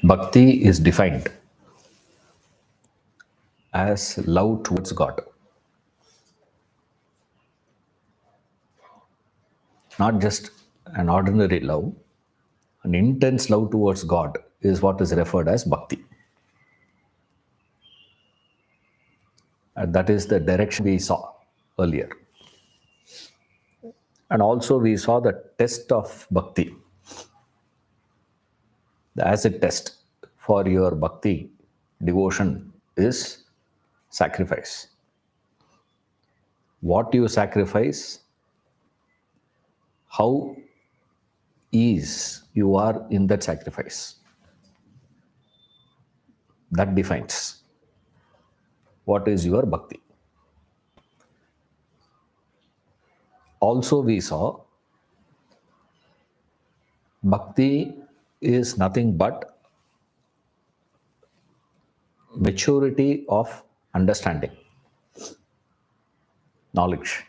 Bhakti is defined as love towards God. Not just an ordinary love, an intense love towards God is what is referred as bhakti. And that is the direction we saw earlier. And also, we saw the test of bhakti. The acid test for your bhakti devotion is sacrifice. What you sacrifice, how ease you are in that sacrifice. That defines what is your bhakti. Also, we saw bhakti is nothing but maturity of understanding, knowledge.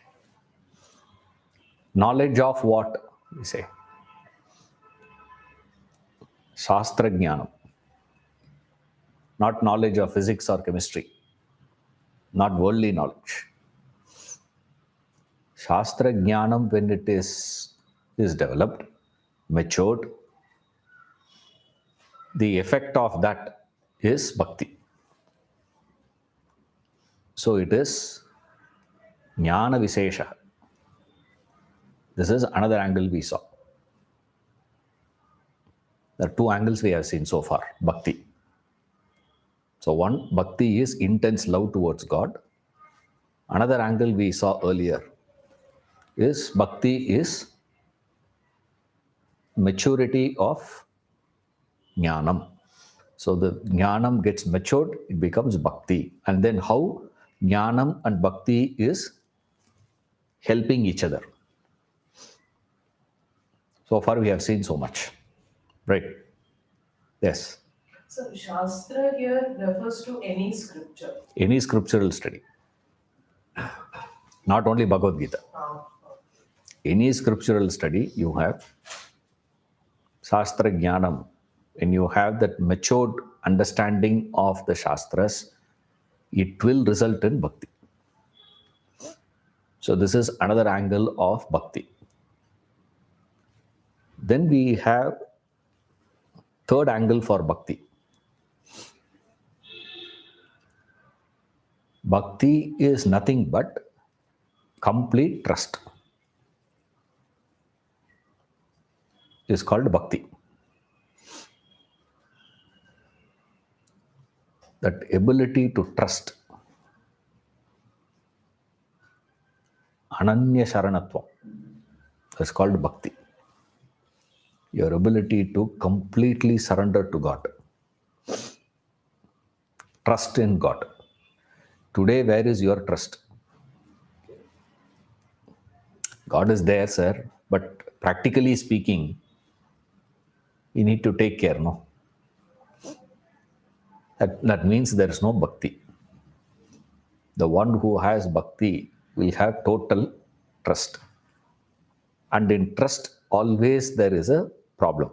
Knowledge of what? We say Shastra Jnanam. Not knowledge of physics or chemistry, not worldly knowledge. Shastra Jnanam, when it is developed, matured, the effect of that is bhakti. So it is Jnana Visesha. This is another angle we saw. There are two angles we have seen so far, bhakti. So one, bhakti is intense love towards God. Another angle we saw earlier is bhakti is maturity of jnanam. So the jnanam gets matured, it becomes bhakti. And then how jnanam and bhakti is helping each other. So far we have seen so much. Right? Yes. So Shastra here refers to any scripture. Any scriptural study. Not only Bhagavad Gita. Any scriptural study you have Shastra Jnanam. When you have that matured understanding of the Shastras, it will result in bhakti. So this is another angle of bhakti. Then we have third angle for bhakti. Bhakti is nothing but complete trust. Is called bhakti. That ability to trust. Ananya Sharanatvam. That's called bhakti. Your ability to completely surrender to God. Trust in God. Today, where is your trust? God is there, sir, but practically speaking, you need to take care, no? That means there is no bhakti. The one who has bhakti will have total trust. And in trust, always there is a problem.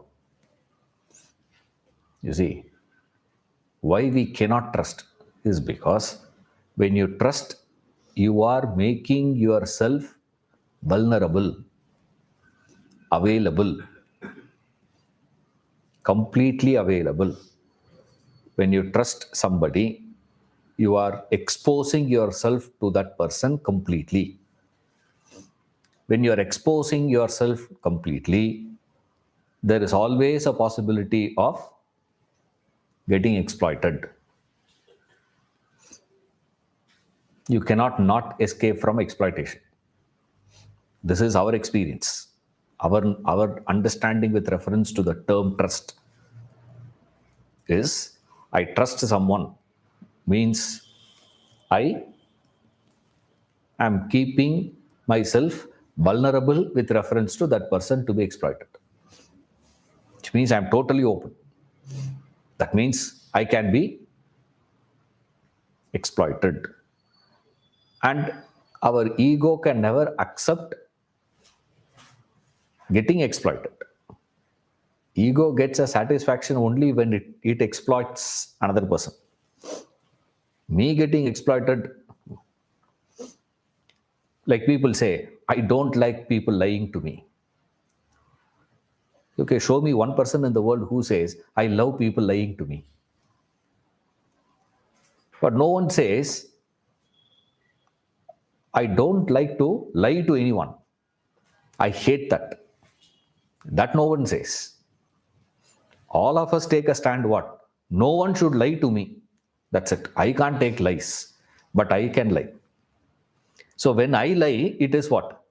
You see, why we cannot trust is because when you trust, you are making yourself vulnerable, available, completely available. When you trust somebody, you are exposing yourself to that person completely. When you are exposing yourself completely, there is always a possibility of getting exploited. You cannot not escape from exploitation. This is our experience, our understanding with reference to the term trust is I trust someone means I am keeping myself vulnerable with reference to that person to be exploited. Which means I am totally open. That means I can be exploited. And our ego can never accept getting exploited. Ego gets a satisfaction only when it exploits another person. Me getting exploited, like people say, I don't like people lying to me. Okay, show me one person in the world who says, I love people lying to me. But no one says, I don't like to lie to anyone. I hate that. That no one says. All of us take a stand what? No one should lie to me. That's it. I can't take lies, but I can lie. So when I lie, it is what?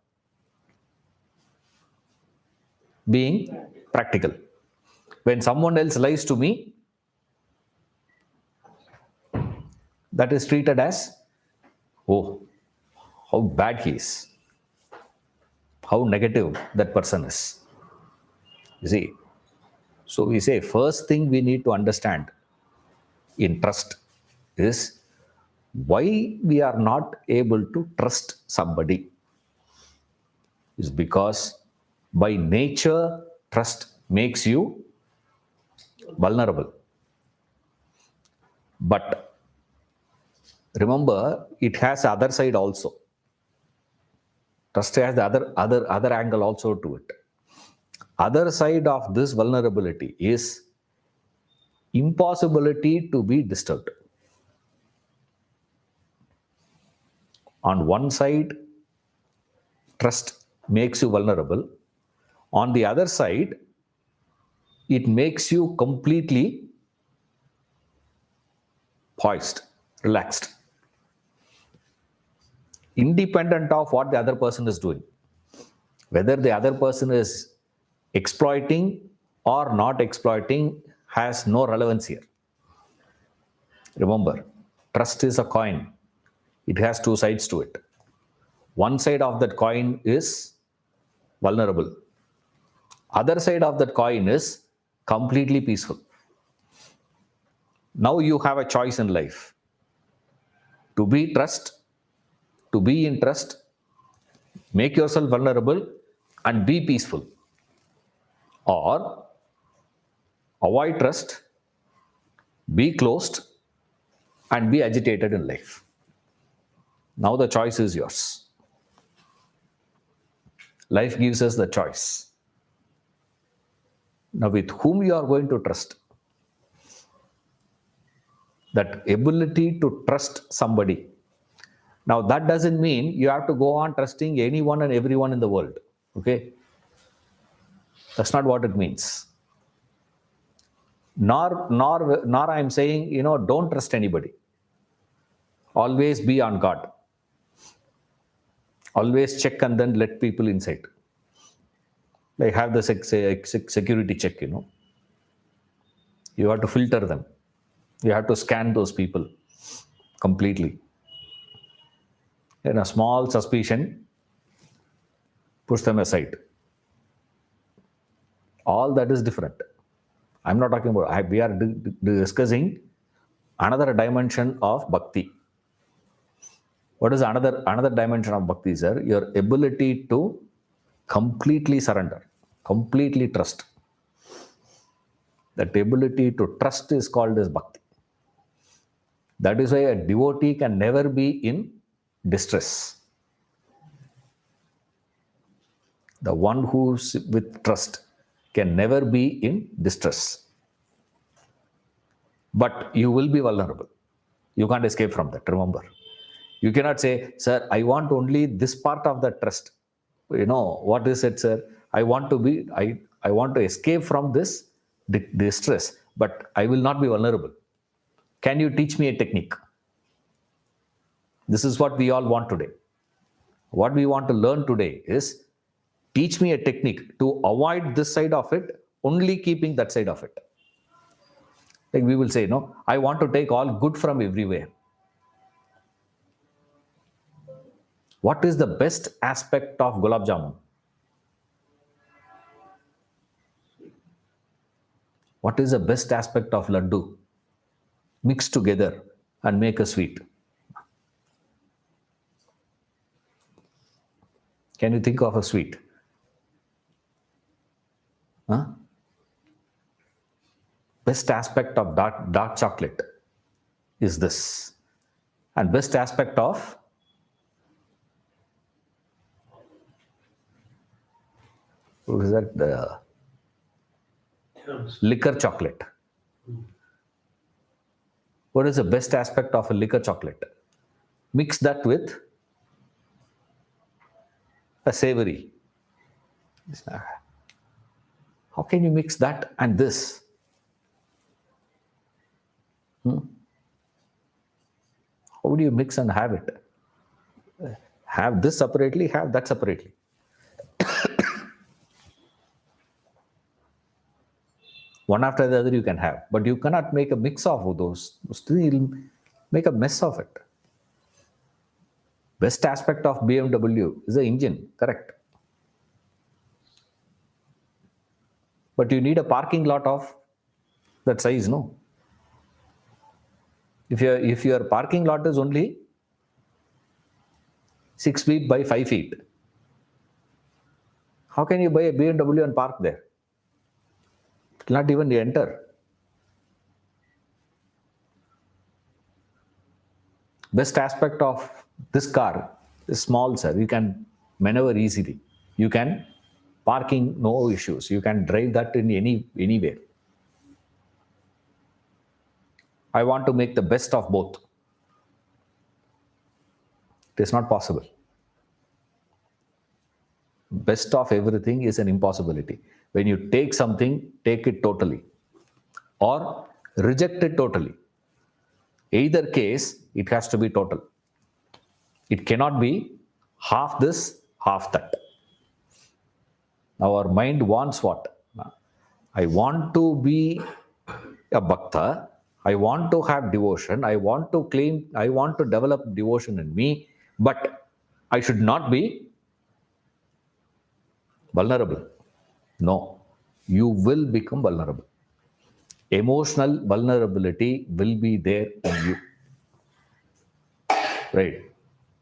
Being practical. When someone else lies to me, that is treated as, oh, how bad he is, how negative that person is. You see, so we say first thing we need to understand in trust is why we are not able to trust somebody is because by nature trust makes you vulnerable. But remember, it has the other side also. Trust has the other angle also to it. Other side of this vulnerability is impossibility to be disturbed. On one side, trust makes you vulnerable. On the other side, it makes you completely poised, relaxed, independent of what the other person is doing. Whether the other person is exploiting or not exploiting has no relevance here. Remember, trust is a coin. It has two sides to it. One side of that coin is vulnerable. Other side of that coin is completely peaceful. Now you have a choice in life. To be in trust, make yourself vulnerable and be peaceful. Or avoid trust, be closed, and be agitated in life. Now the choice is yours. Life gives us the choice. Now, with whom you are going to trust? That ability to trust somebody. Now, that doesn't mean you have to go on trusting anyone and everyone in the world. Okay? That's not what it means. Nor I'm saying, don't trust anybody. Always be on guard. Always check and then let people inside. Like have the security check, You have to filter them. You have to scan those people completely. And a small suspicion, push them aside. All that is different. I'm not talking about, we are discussing another dimension of bhakti. What is another dimension of bhakti, sir? Your ability to completely surrender, completely trust. That ability to trust is called as bhakti. That is why a devotee can never be in distress. The one who's with trust can never be in distress. But you will be vulnerable. You can't escape from that, remember. You cannot say, sir, I want only this part of the trust. What is it, sir? I want to escape from this distress, but I will not be vulnerable. Can you teach me a technique? This is what we all want today. What we want to learn today is teach me a technique to avoid this side of it, only keeping that side of it. Like we will say, no, I want to take all good from everywhere. What is the best aspect of gulab jamun? What is the best aspect of laddu? Mix together and make a sweet. Can you think of a sweet? Huh? best aspect of dark chocolate is this. And best aspect of what is that? The liquor chocolate. What is the best aspect of a liquor chocolate? Mix that with a savory. How can you mix that and this? How do you mix and have it? Have this separately, have that separately. One after the other you can have, but you cannot make a mix of those. Still, you'll make a mess of it. Best aspect of BMW is the engine, correct? But you need a parking lot of that size, no? If your parking lot is only 6 feet by 5 feet, how can you buy a BMW and park there? It will not even enter. Best aspect of this car is small, sir. You can maneuver easily. You can parking, no issues. You can drive that in anywhere. I want to make the best of both. It is not possible. Best of everything is an impossibility. When you take something, take it totally or reject it totally. Either case, it has to be total. It cannot be half this, half that. Now our mind wants what? I want to be a bhakta. I want to have devotion. I want to claim, I want to develop devotion in me, but I should not be vulnerable. No, you will become vulnerable. Emotional vulnerability will be there in you. Right?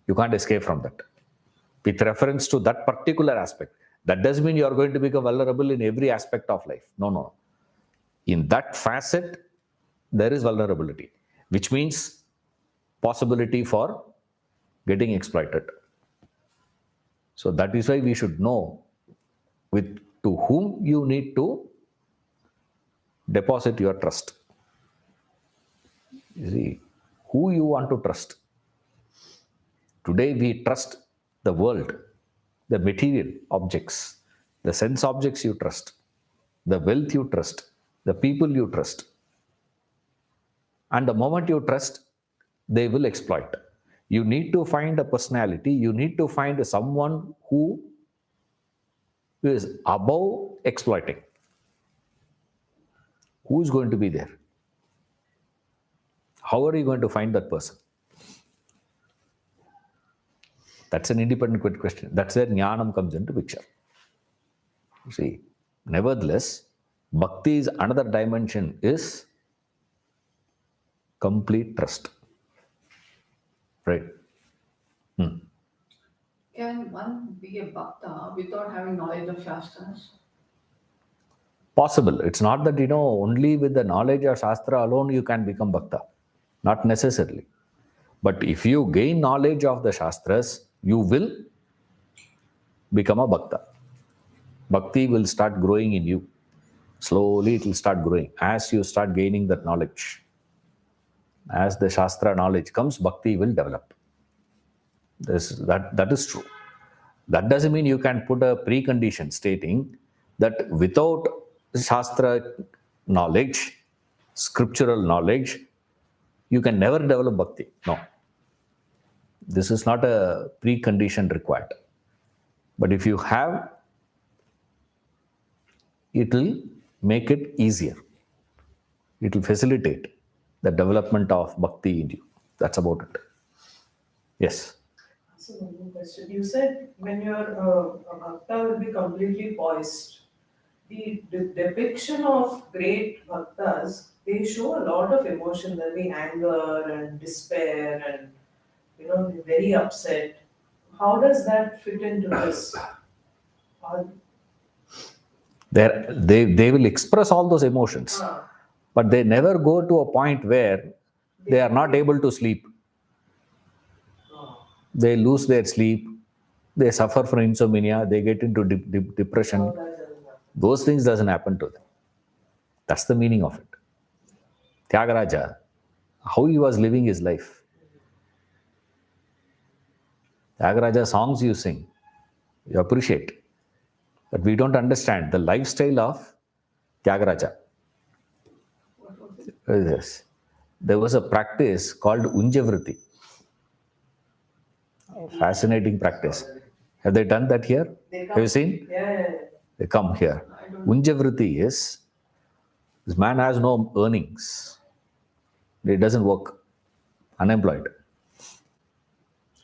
You can't escape from that. With reference to that particular aspect. That doesn't mean you are going to become vulnerable in every aspect of life. No. In that facet, there is vulnerability, which means possibility for getting exploited. So that is why we should know to whom you need to deposit your trust. You see, who you want to trust. Today we trust the world, the material objects, the sense objects you trust, the wealth you trust, the people you trust. And the moment you trust, they will exploit. You need to find a personality, you need to find someone who is above exploiting. Who is going to be there? How are you going to find that person? That's an independent question. That's where jnanam comes into picture. See, nevertheless, bhakti's another dimension is complete trust. Right? Can one be a bhakta without having knowledge of Shastras? Possible. It's not that, only with the knowledge of Shastra alone you can become bhakta. Not necessarily. But if you gain knowledge of the Shastras, you will become a bhakta. Bhakti will start growing in you. Slowly it will start growing as you start gaining that knowledge. As the Shastra knowledge comes, bhakti will develop. That is true. That doesn't mean you can put a precondition stating that without Shastra knowledge, scriptural knowledge, you can never develop bhakti. No. This is not a precondition required. But if you have, it will make it easier. It will facilitate the development of bhakti in you. That's about it. Yes. So one more question. You said when you're a bhakta will be completely poised. The depiction of great bhaktas, they show a lot of emotion. There'll be anger and despair and they're very upset. How does that fit into this? Or- They will express all those emotions. But they never go to a point where they are not able to sleep. They lose their sleep. They suffer from insomnia. They get into depression. Those things doesn't happen to them. That's the meaning of it. Tyagaraja, how he was living his life. Tyagaraja songs you sing, you appreciate. But we don't understand the lifestyle of Tyagaraja. What was it? Yes. There was a practice called Unjavriti. Fascinating practice. Have they done that here? Have you seen? Yeah. They come here. Unjavriti is, this man has no earnings. He doesn't work. Unemployed.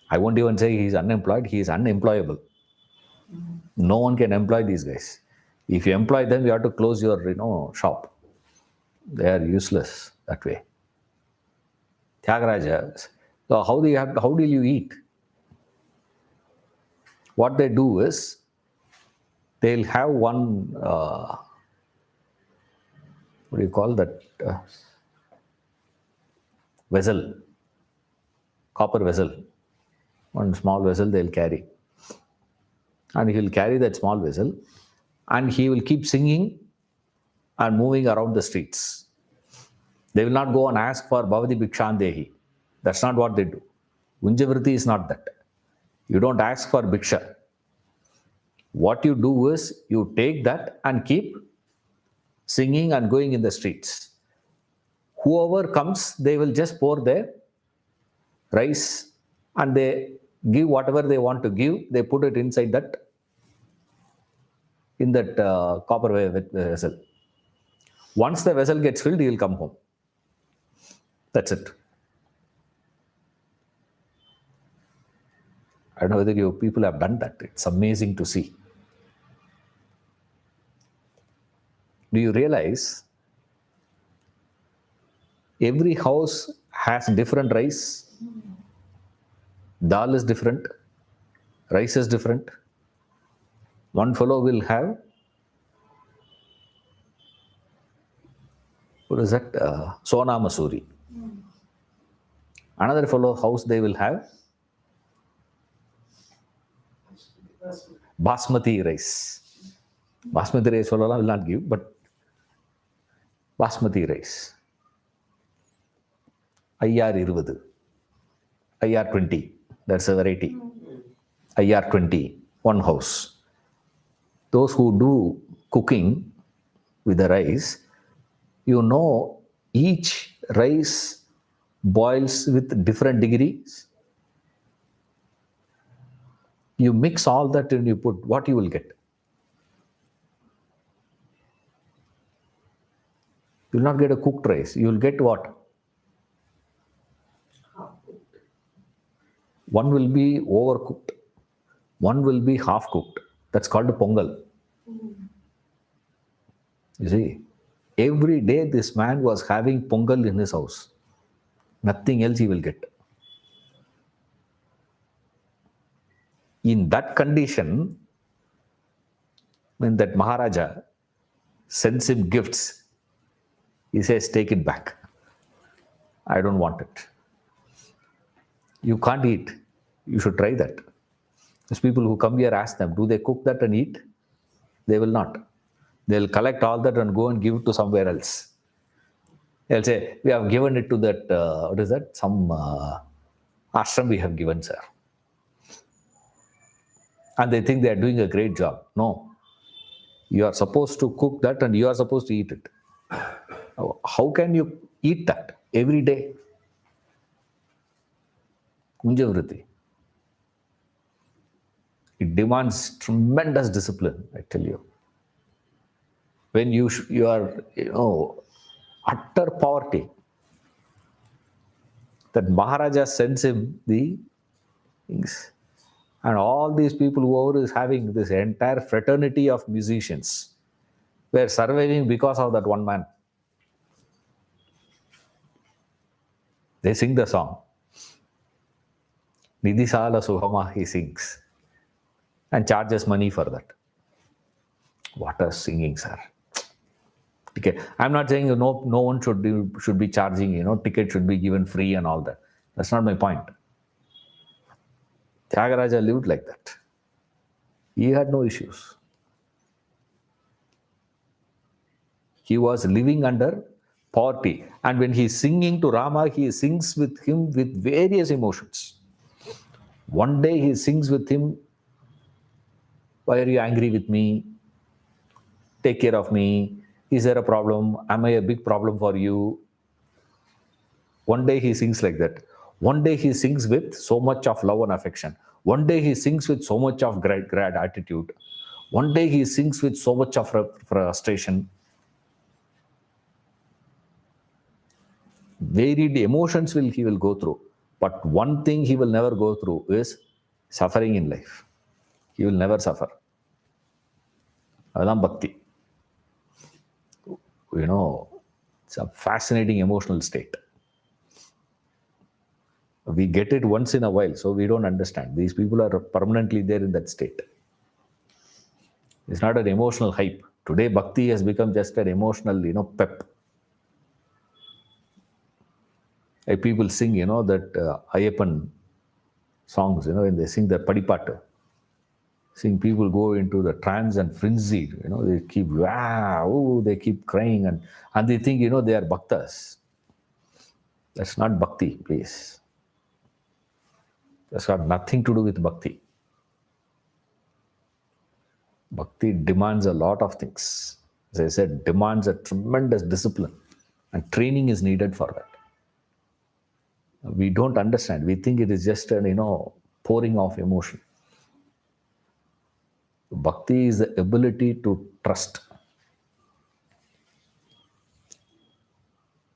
I won't even say he's unemployed, he is unemployable. No one can employ these guys. If you employ them, you have to close your shop. They are useless that way. Tyagaraja, so how do you eat? What they do is they'll have one what do you call that vessel, copper vessel, one small vessel they'll carry, and he'll carry that small vessel, and he will keep singing and moving around the streets. They will not go and ask for Bhavati Bhikshandehi. That's not what they do. Unjavriti is not that. You don't ask for Bhiksha. What you do is you take that and keep singing and going in the streets. Whoever comes, they will just pour their rice and they give whatever they want to give. They put it inside that, in that copper vessel. Once the vessel gets filled, he will come home. That's it. I don't know whether you people have done that. It's amazing to see. Do you realize every house has different rice? Dal is different. Rice is different. One fellow will have, what is that? Sona Masuri. Another fellow house they will have Basmati rice. Basmati rice fellow will not give, but Basmati rice. IR 20. IR 20. That's a variety. IR 20. One house. Those who do cooking with the rice, each rice boils with different degrees. You mix all that and you put, what you will get? You will not get a cooked rice. You will get what? One will be overcooked. One will be half cooked. That's called a pongal. You see, every day this man was having pongal in his house. Nothing else he will get. In that condition, when that Maharaja sends him gifts, he says, take it back. I don't want it. You can't eat. You should try that. Those people who come here, ask them, do they cook that and eat? They will not. They'll collect all that and go and give it to somewhere else. They'll say, we have given it to that, what is that? Some ashram we have given, sir. And they think they are doing a great job. No. You are supposed to cook that and you are supposed to eat it. How can you eat that every day? Unjavriti. It demands tremendous discipline, I tell you. When you are, utter poverty, that Maharaja sends him the things. And all these people whoever is having this entire fraternity of musicians were surviving because of that one man. They sing the song. Nidhisala Suhama, he sings. And charges money for that. What a singing, sir. ticket. I'm not saying no one should be charging, ticket should be given free and all that. That's not my point. Tyagaraja lived like that. He had no issues. He was living under poverty. And when he's singing to Rama, he sings with him with various emotions. One day he sings with him, "Why are you angry with me? Take care of me. Is there a problem? Am I a big problem for you?" One day he sings like that. One day he sings with so much of love and affection. One day he sings with so much of great attitude. One day he sings with so much of frustration. Varied emotions he will go through. But one thing he will never go through is suffering in life. He will never suffer. Adhan bhakti. It's a fascinating emotional state. We get it once in a while, so we don't understand. These people are permanently there in that state. It's not an emotional hype. Today, bhakti has become just an emotional, pep. Like people sing, that Ayyappan songs, when they sing the Padipattu. Seeing people go into the trance and frenzied, they keep, wow, they keep crying and they think, they are bhaktas. That's not bhakti, please. That's got nothing to do with bhakti. Bhakti demands a lot of things. As I said, demands a tremendous discipline and training is needed for that. We don't understand. We think it is just an, pouring of emotion. Bhakti is the ability to trust.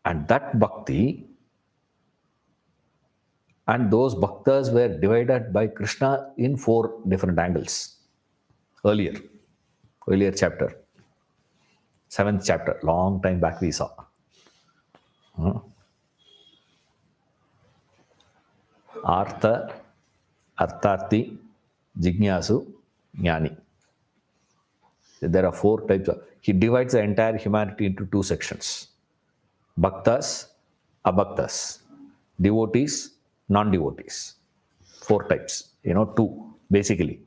And that bhakti and those bhaktas were divided by Krishna in 4 different angles. Earlier chapter, 7th chapter, long time back we saw. Artha, Artharthi, Jignasu, Jnani. There are 4 types. He divides the entire humanity into 2 sections. Bhaktas, abhaktas. Devotees, non-devotees. 4 types. 2 basically.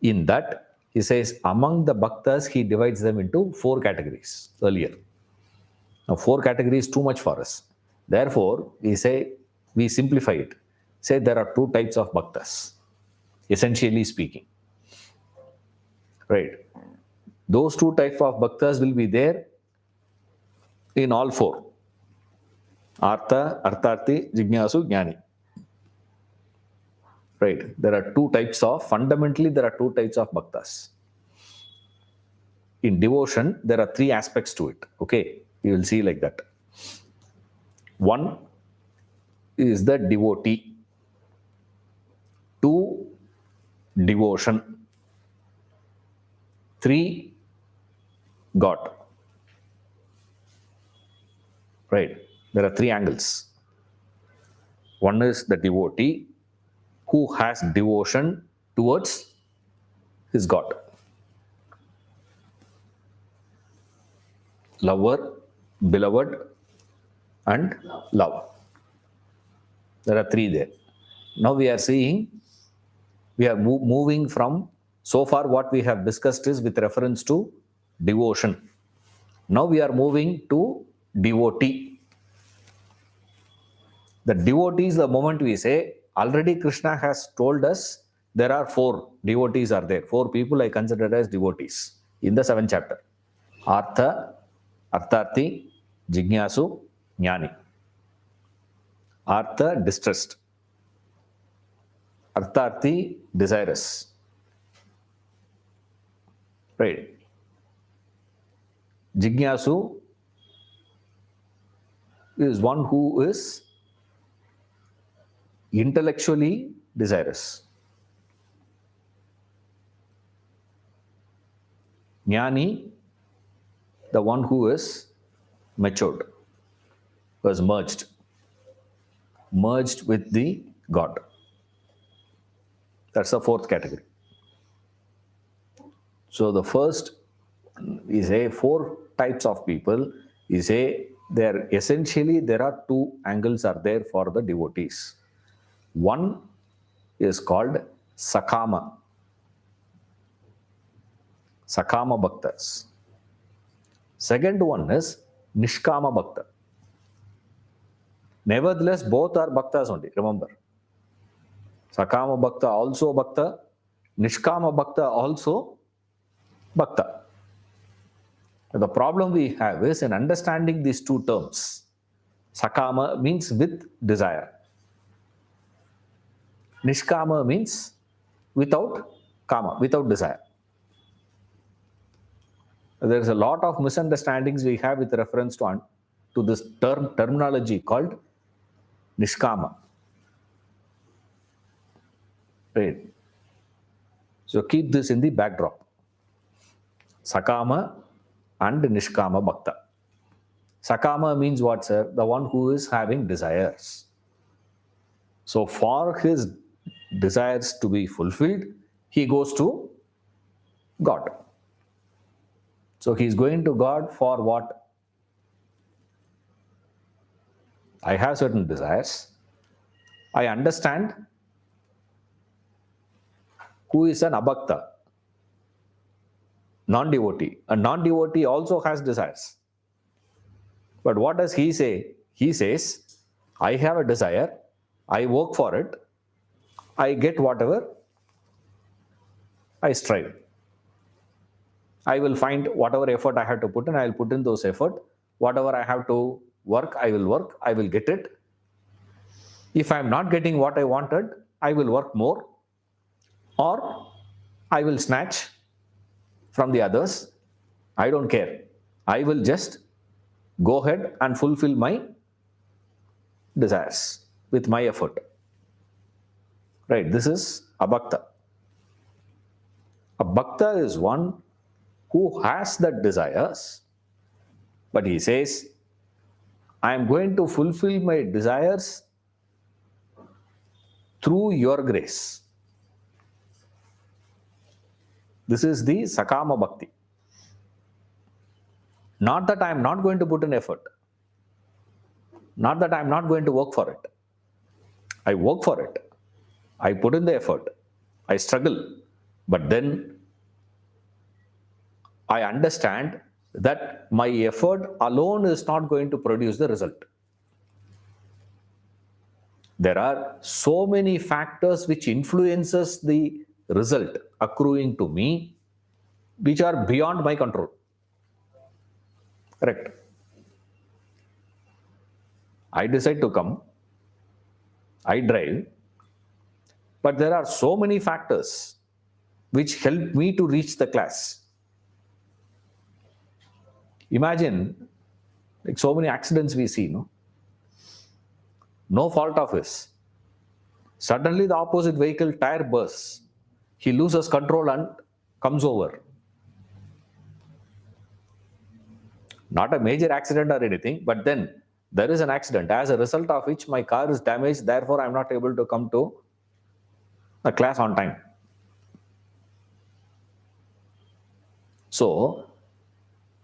In that, he says among the bhaktas, he divides them into 4 categories earlier. Now 4 categories is too much for us. Therefore, we simplify it. Say there are 2 types of bhaktas, essentially speaking. Right. Those 2 types of bhaktas will be there in all 4. Artha, Artharthi, Jignasu, Jnani. Right. There are 2 types of, fundamentally there are 2 types of bhaktas. In devotion, there are 3 aspects to it. Okay. You will see like that. 1 is the devotee. 2, devotion. 3, God. Right. There are 3 angles. 1 is the devotee who has devotion towards his God. Lover, beloved, and love. There are 3 there. Now we are seeing, we are moving from, so far what we have discussed is with reference to devotion. Now we are moving to devotee. The devotee is the moment we say, already Krishna has told us there are 4 devotees are there. 4 people I consider as devotees in the 7th chapter. Artha, Artharthi, Jignasu, Jnani. Artha, distressed. Artharthi, desirous. Right. Jignasu is one who is intellectually desirous. Jnani, the one who is matured, who has merged with the God. That's the 4th category. So the first is 4 types of people, you say there essentially there are two angles are there for the devotees. One is called Sakama Bhaktas. Second one is Nishkama Bhakta. Nevertheless, both are Bhaktas only, remember. Sakama Bhakta also Bhakta, Nishkama Bhakta also Bhakta. The problem we have is in understanding these two terms. Sakama means with desire. Nishkama means without kama, without desire. There is a lot of misunderstandings we have with reference to this terminology called Nishkama. Right. So keep this in the backdrop. Sakama and Nishkama Bhakta. Sakama means what, sir? The one who is having desires. So for his desires to be fulfilled, he goes to God. So he is going to God for what? I have certain desires. I understand who is an abhakta, non-devotee. A non-devotee also has desires. But what does he say? He says, I have a desire, I work for it, I get whatever I strive. I will find whatever effort I have to put in, I will put in those effort. Whatever I have to work, I will get it. If I am not getting what I wanted, I will work more, or I will snatch from the others. I don't care. I will just go ahead and fulfill my desires with my effort. Right, this is a bhakta. A bhakta is one who has the desires, but he says, I am going to fulfill my desires through your grace. This is the Sakama Bhakti. Not that I am not going to put in effort. Not that I am not going to work for it. I work for it. I put in the effort. I struggle. But then I understand that my effort alone is not going to produce the result. There are so many factors which influences the result accruing to me, which are beyond my control. Correct. I decide to come, I drive, but there are so many factors which help me to reach the class. Imagine, like so many accidents we see, no fault of his. Suddenly the opposite vehicle tire bursts. He loses control and comes over. Not a major accident or anything, but then there is an accident as a result of which my car is damaged. Therefore, I am not able to come to the class on time. So,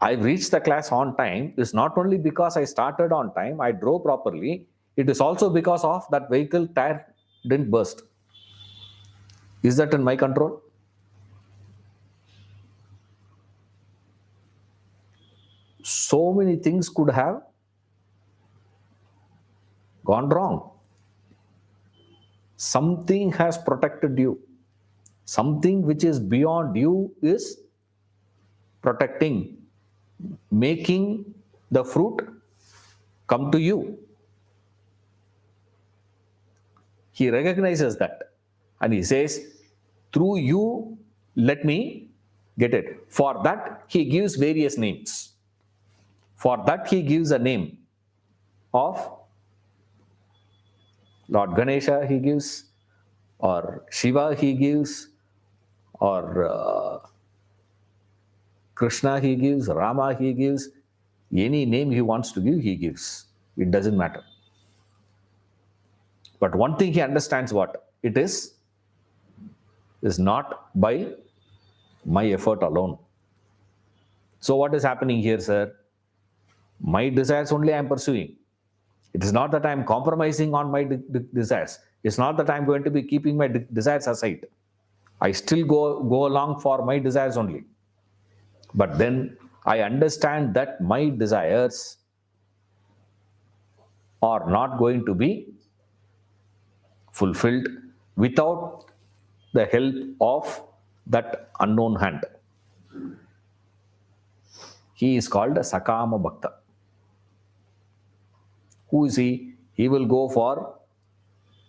I reached the class on time is not only because I started on time, I drove properly. It is also because of that vehicle tire didn't burst. Is that in my control? So many things could have gone wrong. Something has protected you. Something which is beyond you is protecting, making the fruit come to you. He recognizes that and he says, through you, let me get it. For that, he gives various names. For that, he gives a name of Lord Ganesha, he gives, or Shiva, he gives, or Krishna, he gives, Rama, he gives. Any name he wants to give, he gives. It doesn't matter. But one thing he understands what it is not by my effort alone. So what is happening here, sir? My desires only I am pursuing. It is not that I am compromising on my desires. It's not that I am going to be keeping my desires aside. I still go along for my desires only. But then I understand that my desires are not going to be fulfilled without the help of that unknown hand. He is called a Sakama Bhakta. Who is he? He will go for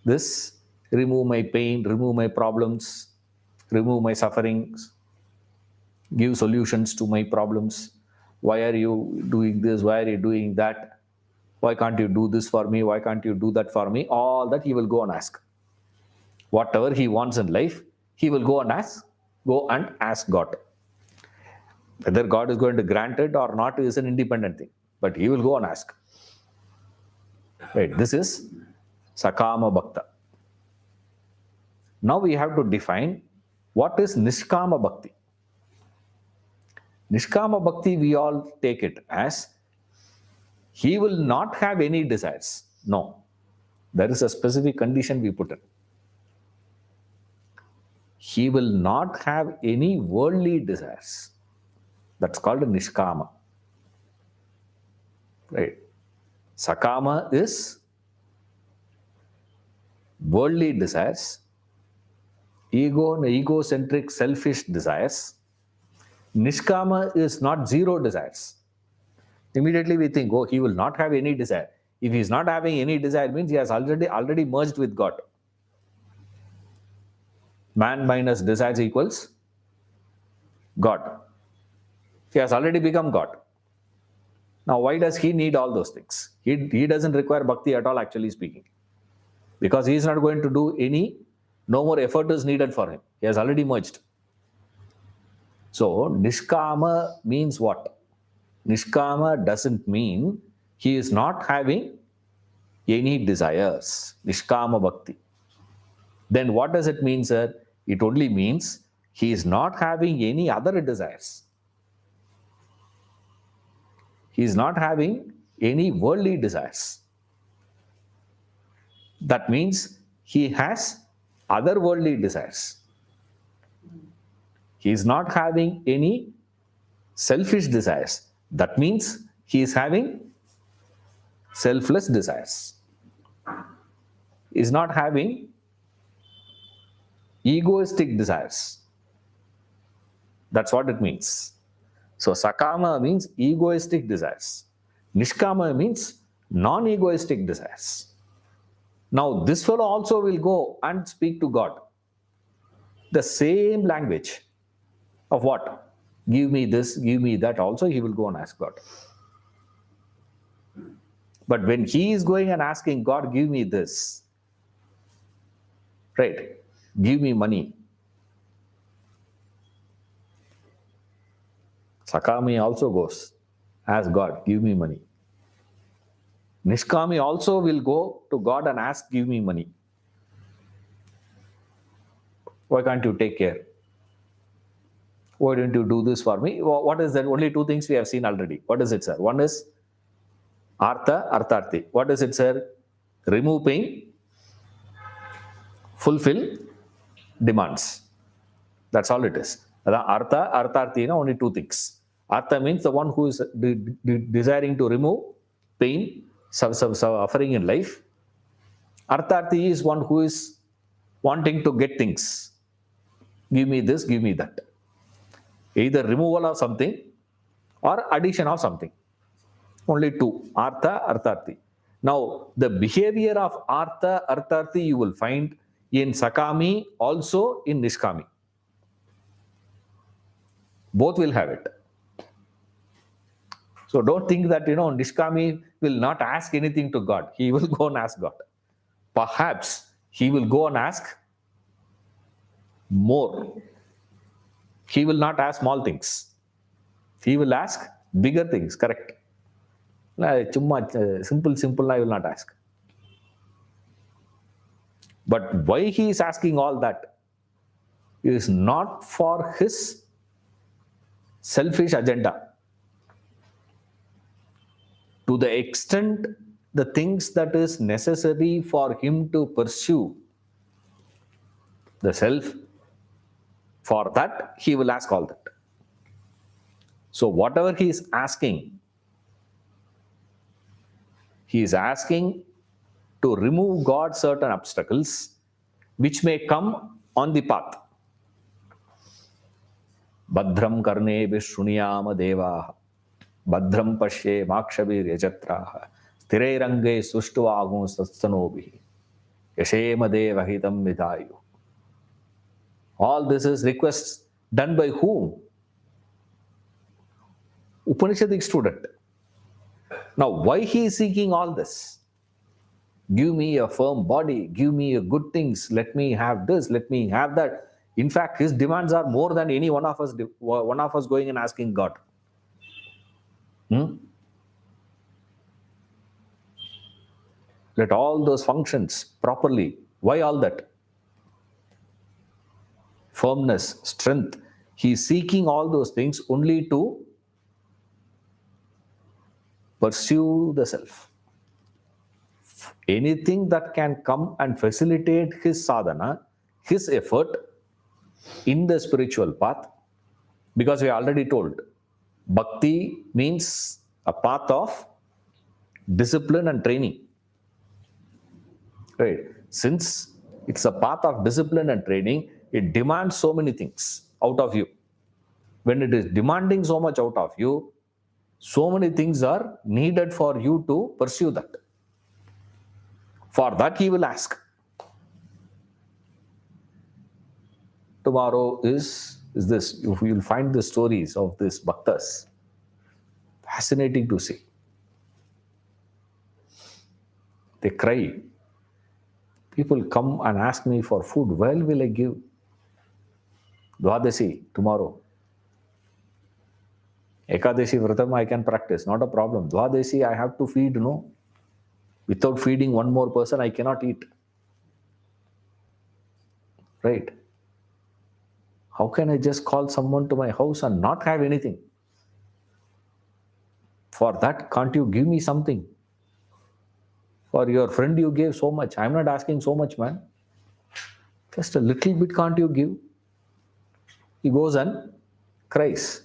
this: remove my pain, remove my problems, remove my sufferings, give solutions to my problems. Why are you doing this? Why are you doing that? Why can't you do this for me? Why can't you do that for me? All that he will go and ask. Whatever he wants in life, he will go and ask God. Whether God is going to grant it or not is an independent thing, but he will go and ask. Right? This is Sakama Bhakta. Now we have to define what is Nishkama Bhakti. Nishkama Bhakti, we all take it as he will not have any desires. No. There is a specific condition we put in. He will not have any worldly desires. That's called Nishkama. Right? Sakama is worldly desires, egocentric, selfish desires. Nishkama is not zero desires. Immediately we think, oh, he will not have any desire. If he is not having any desire, means he has already merged with God. Man minus desires equals God. He has already become God. Now, why does he need all those things? He doesn't require bhakti at all, actually speaking. Because he is not going to do no more effort is needed for him. He has already merged. So, Nishkama means what? Nishkama doesn't mean he is not having any desires. Nishkama bhakti. Then what does it mean, sir? It only means he is not having any other desires. He is not having any worldly desires. That means he has other worldly desires. He is not having any selfish desires. That means he is having selfless desires. He is not having egoistic desires. That's what it means. So Sakama means egoistic desires. Nishkama means non-egoistic desires. Now this fellow also will go and speak to God. The same language of what? Give me this, give me that. Also he will go and ask God. But when he is going and asking God, give me this, right? Give me money. Sakami also goes, ask God, give me money. Nishkami also will go to God and ask, give me money. Why can't you take care? Why don't you do this for me? What is that? Only two things we have seen already. What is it, sir? One is Artha, Artharthi. What is it, sir? Remove pain, fulfill demands. That's all it is. Artha, Artharthi, only two things. Artha means the one who is desiring to remove pain, suffering in life. Artharthi is one who is wanting to get things. Give me this, give me that. Either removal of something or addition of something. Only two, Artha, Artharthi. Now, the behavior of Artha, Artharthi you will find in Sakami, also in Nishkami. Both will have it. So don't think that, Nishkami will not ask anything to God. He will go and ask God. Perhaps he will go and ask more. He will not ask small things. He will ask bigger things, correct? Simple, I will not ask. But why he is asking all that is not for his selfish agenda. To the extent the things that is necessary for him to pursue the self, for that he will ask all that. So whatever he is asking to remove God certain obstacles which may come on the path. Badram karne vishruniyama devaha badram pashe makshabir yajatraha sthirairange sushtuvagun satstanobihi yashema devahitam vidhayu. All this is requests done by whom? Upanishadic student. Now, why he is seeking all this? Give me a firm body, give me a good things, let me have this, let me have that. In fact, his demands are more than any one of us going and asking God. Let all those functions properly. Why all that? Firmness, strength. He is seeking all those things only to pursue the self. Anything that can come and facilitate his sadhana, his effort in the spiritual path, because we already told, bhakti means a path of discipline and training. Right? Since it's a path of discipline and training, it demands so many things out of you. When it is demanding so much out of you, so many things are needed for you to pursue that. For that he will ask. Tomorrow is this. You will find the stories of these bhaktas. Fascinating to see. They cry. People come and ask me for food. Well, will I give? Dwadasi, tomorrow. Ekadashi Vratam I can practice, not a problem. Dwadasi I have to feed, no? Without feeding one more person, I cannot eat. Right? How can I just call someone to my house and not have anything? For that, can't you give me something? For your friend, you gave so much. I'm not asking so much, man. Just a little bit, can't you give? He goes and cries.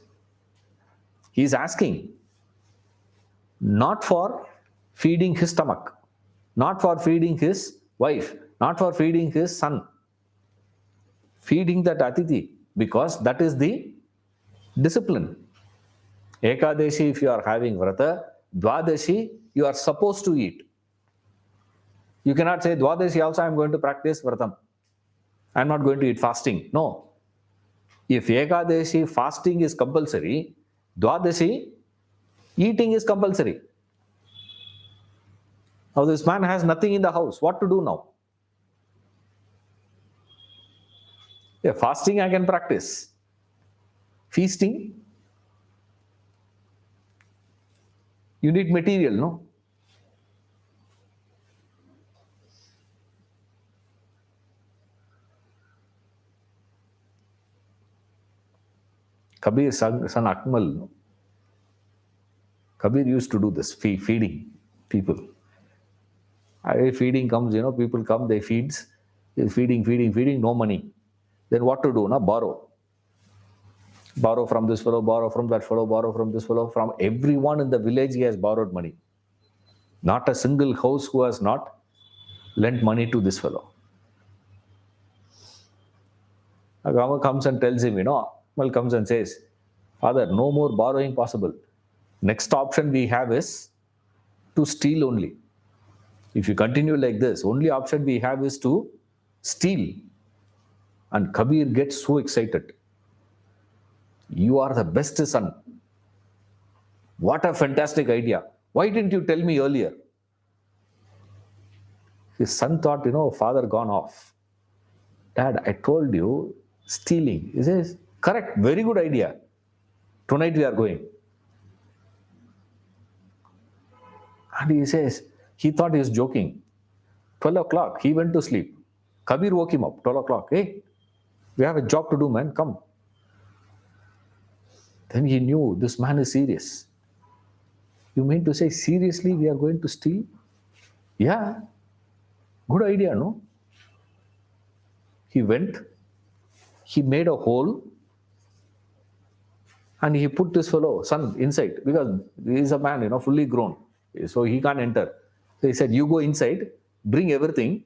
He's asking not for feeding his stomach, not for feeding his wife, not for feeding his son, feeding that Atiti, because that is the discipline. Ekadashi, if you are having vrata, Dwadashi, you are supposed to eat. You cannot say, Dwadashi also I am going to practice vratam. I am not going to eat fasting. No. If Ekadashi fasting is compulsory, Dwadashi eating is compulsory. Now this man has nothing in the house. What to do now? Yeah, fasting I can practice. Feasting, you need material, no? Kabir's son Akmal, no? Kabir used to do this, feeding people. Feeding comes, people come, they feeds, feeding, no money. Then what to do? Now borrow. Borrow from this fellow, borrow from that fellow, borrow from this fellow. From everyone in the village, he has borrowed money. Not a single house who has not lent money to this fellow. Agama comes and tells him, Akmal comes and says, Father, no more borrowing possible. Next option we have is to steal only. If you continue like this, only option we have is to steal. And Kabir gets so excited. You are the best son. What a fantastic idea. Why didn't you tell me earlier? His son thought, father gone off. Dad, I told you, stealing. He says, correct, very good idea. Tonight we are going. And he says, he thought he was joking. 12 o'clock, he went to sleep. Kabir woke him up, 12 o'clock. Hey, we have a job to do, man, come. Then he knew this man is serious. You mean to say, seriously, we are going to steal? Yeah, good idea, no? He went, he made a hole, and he put this fellow, son, inside, because he is a man, fully grown. So he can't enter. So he said, you go inside, bring everything,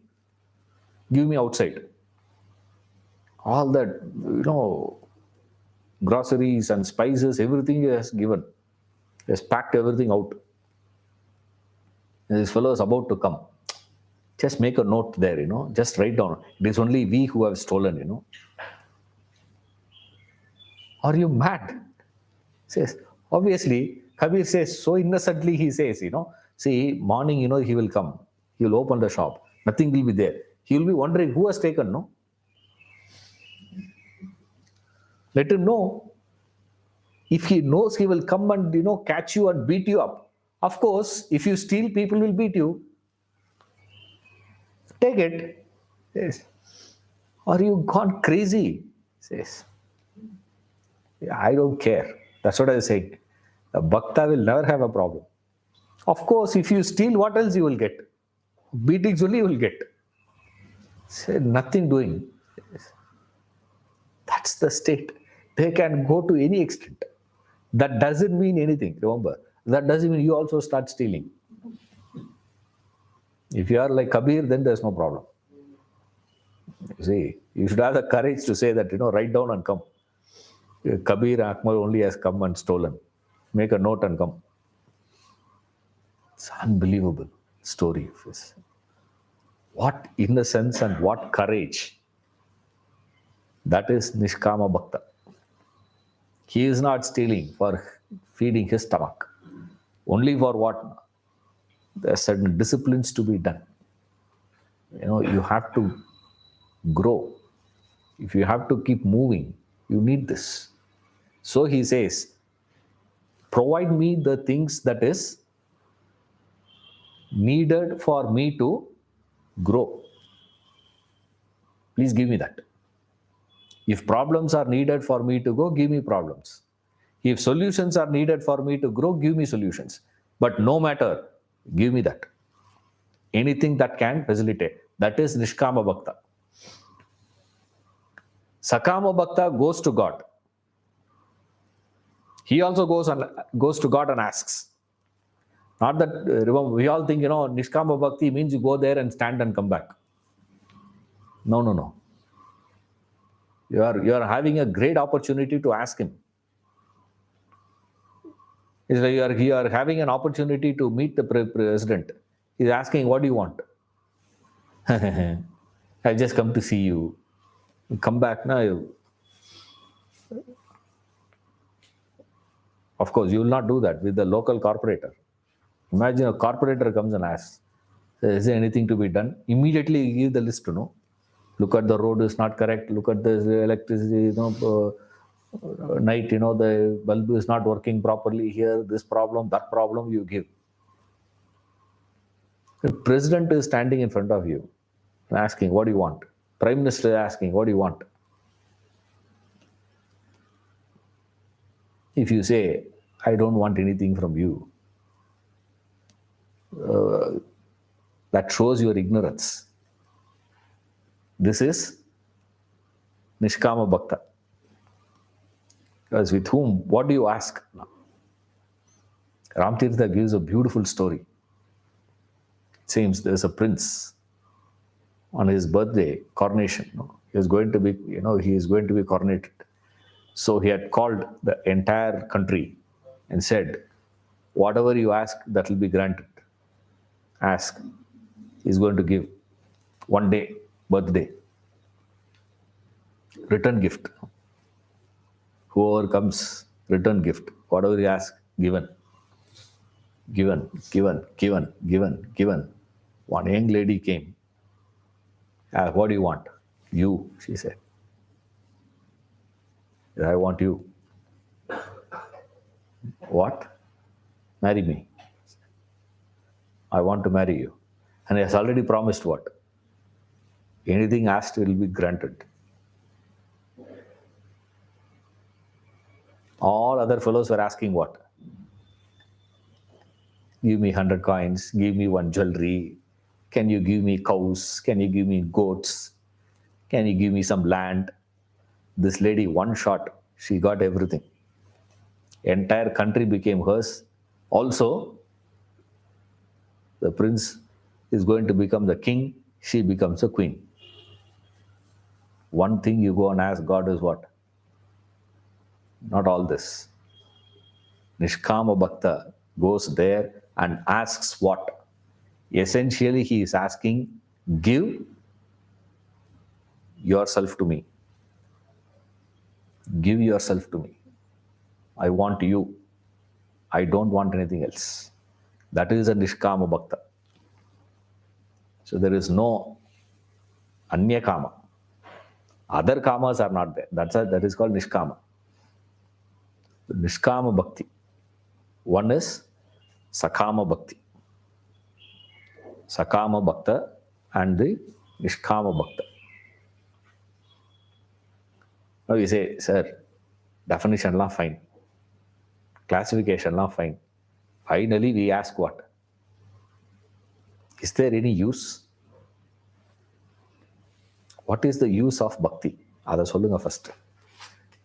give me outside. All that, groceries and spices, everything he has given. He has packed everything out. And this fellow is about to come. Just make a note there, just write down. It is only we who have stolen, Are you mad? Says, obviously, Kabir says, so innocently he says, see, morning, he will come. He will open the shop. Nothing will be there. He will be wondering who has taken, no? Let him know. If he knows he will come and, catch you and beat you up. Of course, if you steal, people will beat you. Take it. Yes. Are you gone crazy? Says, I don't care. That's what I was saying. The bhakta will never have a problem. Of course, if you steal, what else you will get? Beatings only you will get. Say, nothing doing. That's the state. They can go to any extent. That doesn't mean anything. Remember, that doesn't mean you also start stealing. If you are like Kabir, then there's no problem. You see, you should have the courage to say that, write down and come. Kabir Akmal only has come and stolen. Make a note and come. It's unbelievable story of this. What innocence and what courage. That is Nishkama Bhakta. He is not stealing for feeding his stomach. Only for what? There are certain disciplines to be done. You have to grow. If you have to keep moving, you need this. So he says, provide me the things that is needed for me to grow. Please give me that. If problems are needed for me to go, give me problems. If solutions are needed for me to grow, give me solutions. But no matter, give me that. Anything that can facilitate. That is Nishkama Bhakta. Sakama Bhakta goes to God. He also goes to God and asks. Not that, remember, we all think, Nishkama Bhakti means you go there and stand and come back. No. You are having a great opportunity to ask him. It's like you are having an opportunity to meet the president. He's asking, what do you want? I've just come to see you. Come back now. Of course, you will not do that with the local corporator. Imagine a corporator comes and asks, is there anything to be done? Immediately you give the list to know. Look at the road is not correct. Look at the electricity, night, the bulb is not working properly here. This problem, that problem you give. The president is standing in front of you and asking, what do you want? Prime Minister is asking, what do you want? If you say, I don't want anything from you, that shows your ignorance. This is Nishkama Bhakta. Because with whom, what do you ask? Ramtirtha gives a beautiful story. It seems there's a prince on his birthday, coronation. He is going to be, he is going to be coronated. So he had called the entire country and said, whatever you ask, that will be granted. Ask. He's going to give. One day, birthday. Return gift. Whoever comes, return gift. Whatever you ask, given. Given. One young lady came. What do you want? You, she said. I want you. What? Marry me. I want to marry you. And he has already promised what? Anything asked will be granted. All other fellows were asking what? Give me 100 coins, give me one jewelry. Can you give me cows? Can you give me goats? Can you give me some land? This lady, one shot, she got everything. Entire country became hers. Also, the prince is going to become the king, she becomes a queen. One thing you go and ask God is what? Not all this. Nishkama Bhakta goes there and asks what? Essentially, he is asking, give yourself to me. Give yourself to me. I want you. I don't want anything else. That is a Nishkama Bhakta. So there is no Anya Kama. Other kamas are not there. That is called Nishkama. Nishkama Bhakti. One is Sakama Bhakti. Sakama Bhakta and the Nishkama Bhakta. Now you say, sir, definition la fine. Classification la fine. Finally we ask what? Is there any use? What is the use of bhakti? Ada sollunga first.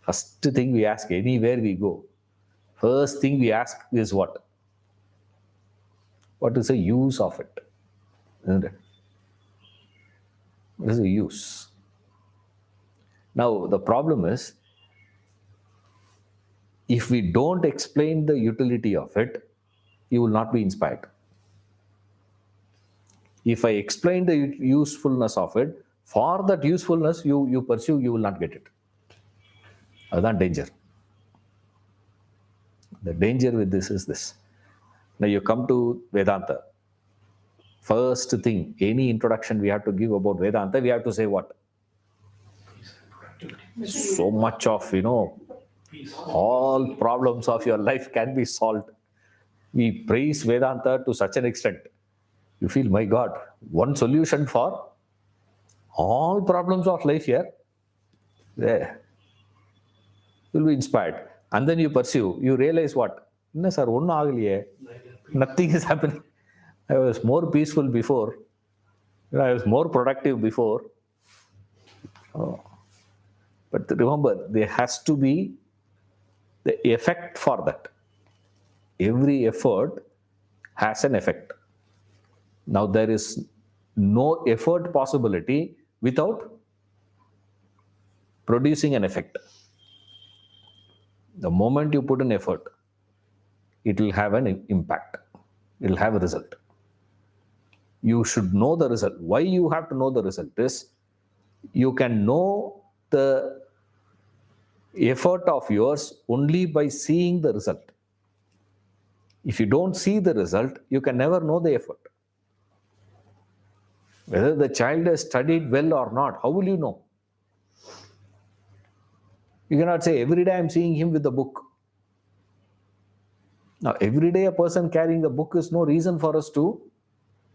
First thing we ask anywhere we go. First thing we ask is what? What is the use of it? Isn't it? What is the use? Now the problem is, if we don't explain the utility of it, you will not be inspired. If I explain the usefulness of it, for that usefulness you pursue, you will not get it. That's danger. The danger with this is this. Now you come to Vedanta. First thing, any introduction we have to give about Vedanta, we have to say what? So much of, all problems of your life can be solved. We praise Vedanta to such an extent. You feel, my God, one solution for all problems of life here. There. You'll be inspired. And then you pursue. You realize what? No, sir, nothing is happening. I was more peaceful before. I was more productive before. Oh. But remember, there has to be the effect for that. Every effort has an effect. Now, there is no effort possibility without producing an effect. The moment you put an effort, it will have an impact. It will have a result. You should know the result. Why you have to know the result is, you can know the effort of yours only by seeing the result. If you don't see the result, you can never know the effort. Whether the child has studied well or not, how will you know? You cannot say, every day I am seeing him with the book. Now, every day a person carrying the book is no reason for us to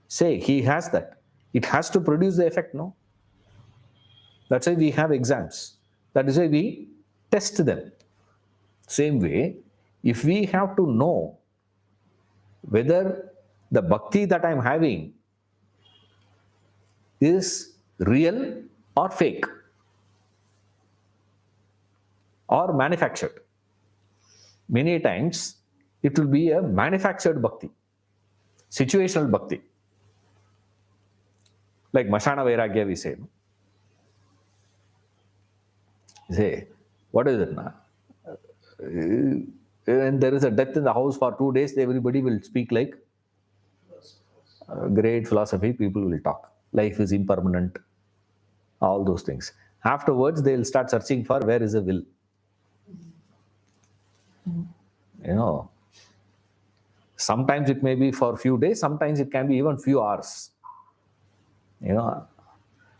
say he has that. It has to produce the effect, no? That's why we have exams. That is why we test them. Same way, if we have to know whether the bhakti that I am having is real or fake or manufactured. Many times it will be a manufactured bhakti, situational bhakti. Like Mashana Vairagya we say. Say, what is it now? When there is a death in the house for 2 days, everybody will speak like great philosophy, people will talk. Life is impermanent, all those things. Afterwards, they will start searching for where is the will. Sometimes it may be for a few days, sometimes it can be even few hours.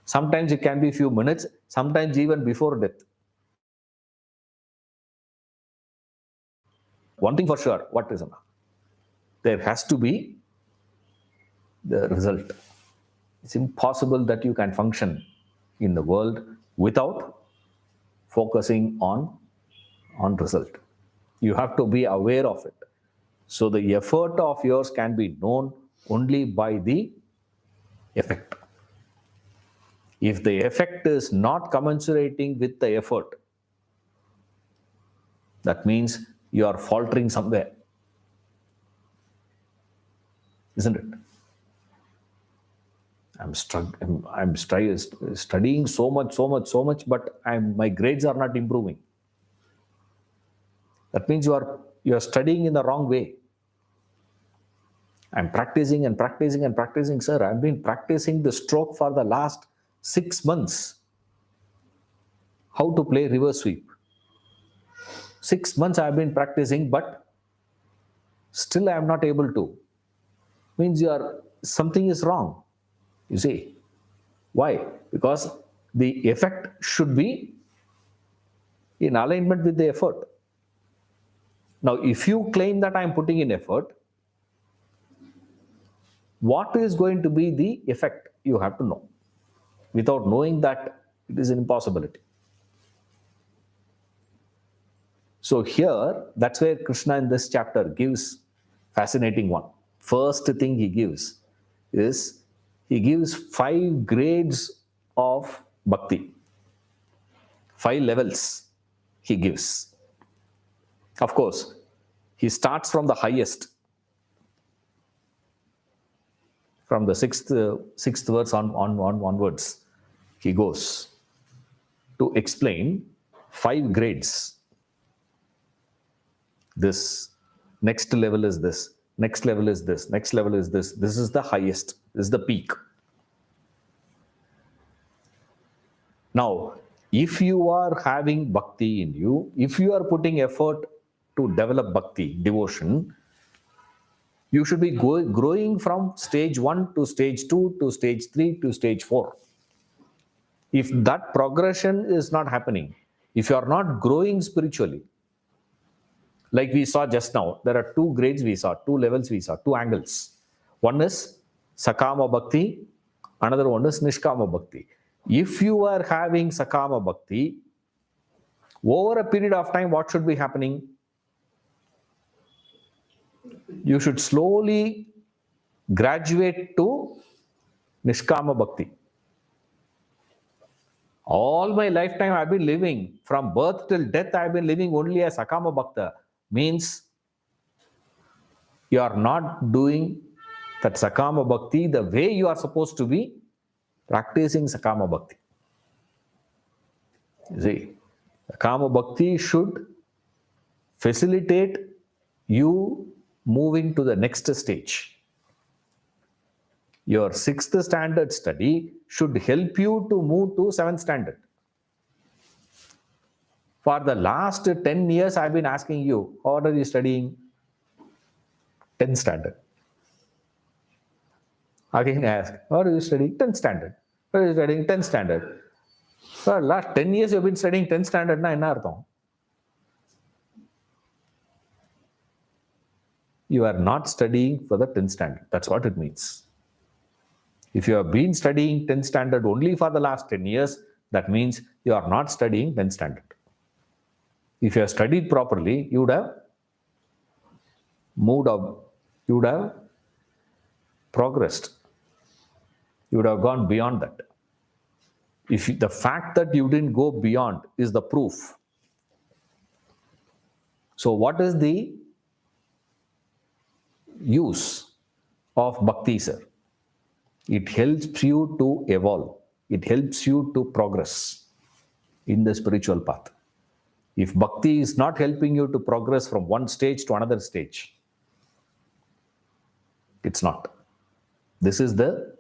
Sometimes it can be few minutes, sometimes even before death. One thing for sure, what is enough? There has to be the result. It's impossible that you can function in the world without focusing on result. You have to be aware of it. So the effort of yours can be known only by the effect. If the effect is not commensurating with the effort, that means you are faltering somewhere, isn't it? I'm studying so much, but my grades are not improving. That means you are studying in the wrong way. I'm practicing and practicing and practicing, sir. I've been practicing the stroke for the last 6 months. How to play reverse sweep. 6 months I've been practicing, but still I am not able to. Means something is wrong. You see. Why? Because the effect should be in alignment with the effort. Now, if you claim that I am putting in effort, what is going to be the effect? You have to know. Without knowing that, it is an impossibility. So here, that's where Krishna in this chapter gives fascinating one. First thing he gives is, he gives 5 grades of bhakti. 5 levels he gives. Of course, he starts from the highest. From the sixth verse onwards, he goes to explain 5 grades. This next level is this, next level is this, next level is this. This is the highest, this is the peak. Now, if you are having bhakti in you, if you are putting effort to develop bhakti, devotion, you should be growing from stage 1 to stage 2 to stage 3 to stage 4. If that progression is not happening, if you are not growing spiritually, like we saw just now, there are 2 grades we saw, 2 levels we saw, 2 angles. One is Sakama Bhakti, another one is Nishkama Bhakti. If you are having Sakama Bhakti, over a period of time, what should be happening? You should slowly graduate to Nishkama Bhakti. All my lifetime I've been living, from birth till death, I've been living only as Sakama Bhakta. Means you are not doing that Sakama Bhakti the way you are supposed to be practicing Sakama Bhakti. You see, Sakama Bhakti should facilitate you moving to the next stage. Your 6th standard study should help you to move to 7th standard. For the last 10 years, I've been asking you, what are you studying? 10th standard. Again, I ask, what are you studying? 10th standard. What are you studying? 10th standard. For the last 10 years, you've been studying 10th standard. Na enna artham? You are not studying for the 10th standard. That's what it means. If you have been studying 10th standard only for the last 10 years, that means you are not studying 10th standard. If you have studied properly, you would have moved up, you would have progressed. You would have gone beyond that. If the fact that you didn't go beyond is the proof. So what is the use of bhakti, sir? It helps you to evolve. It helps you to progress in the spiritual path. If bhakti is not helping you to progress from one stage to another stage, it's not. This is the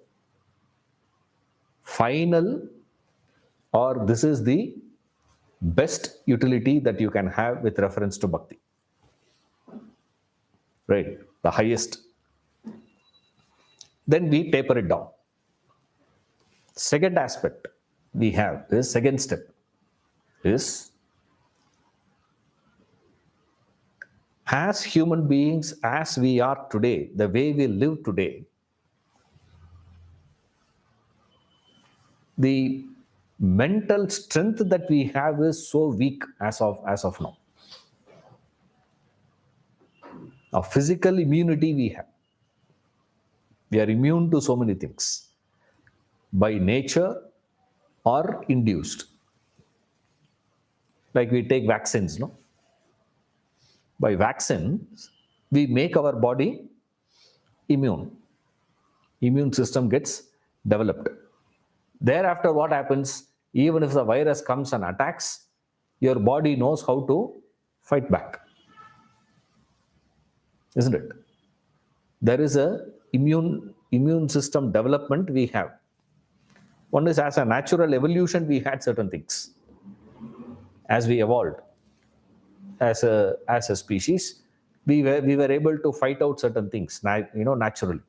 final, or this is the best utility that you can have with reference to bhakti. Right? The highest. Then we taper it down. Second aspect we have is, second step is, as human beings, as we are today, the way we live today, the mental strength that we have is so weak as of now. Now, physical immunity we have. We are immune to so many things by nature or induced. Like we take vaccines, no? By vaccines, we make our body immune. Immune system gets developed. Thereafter, what happens? Even if the virus comes and attacks, your body knows how to fight back. Isn't it? There is a immune system development we have. One is, as a natural evolution, we had certain things. As we evolved as a species, we were able to fight out certain things, naturally.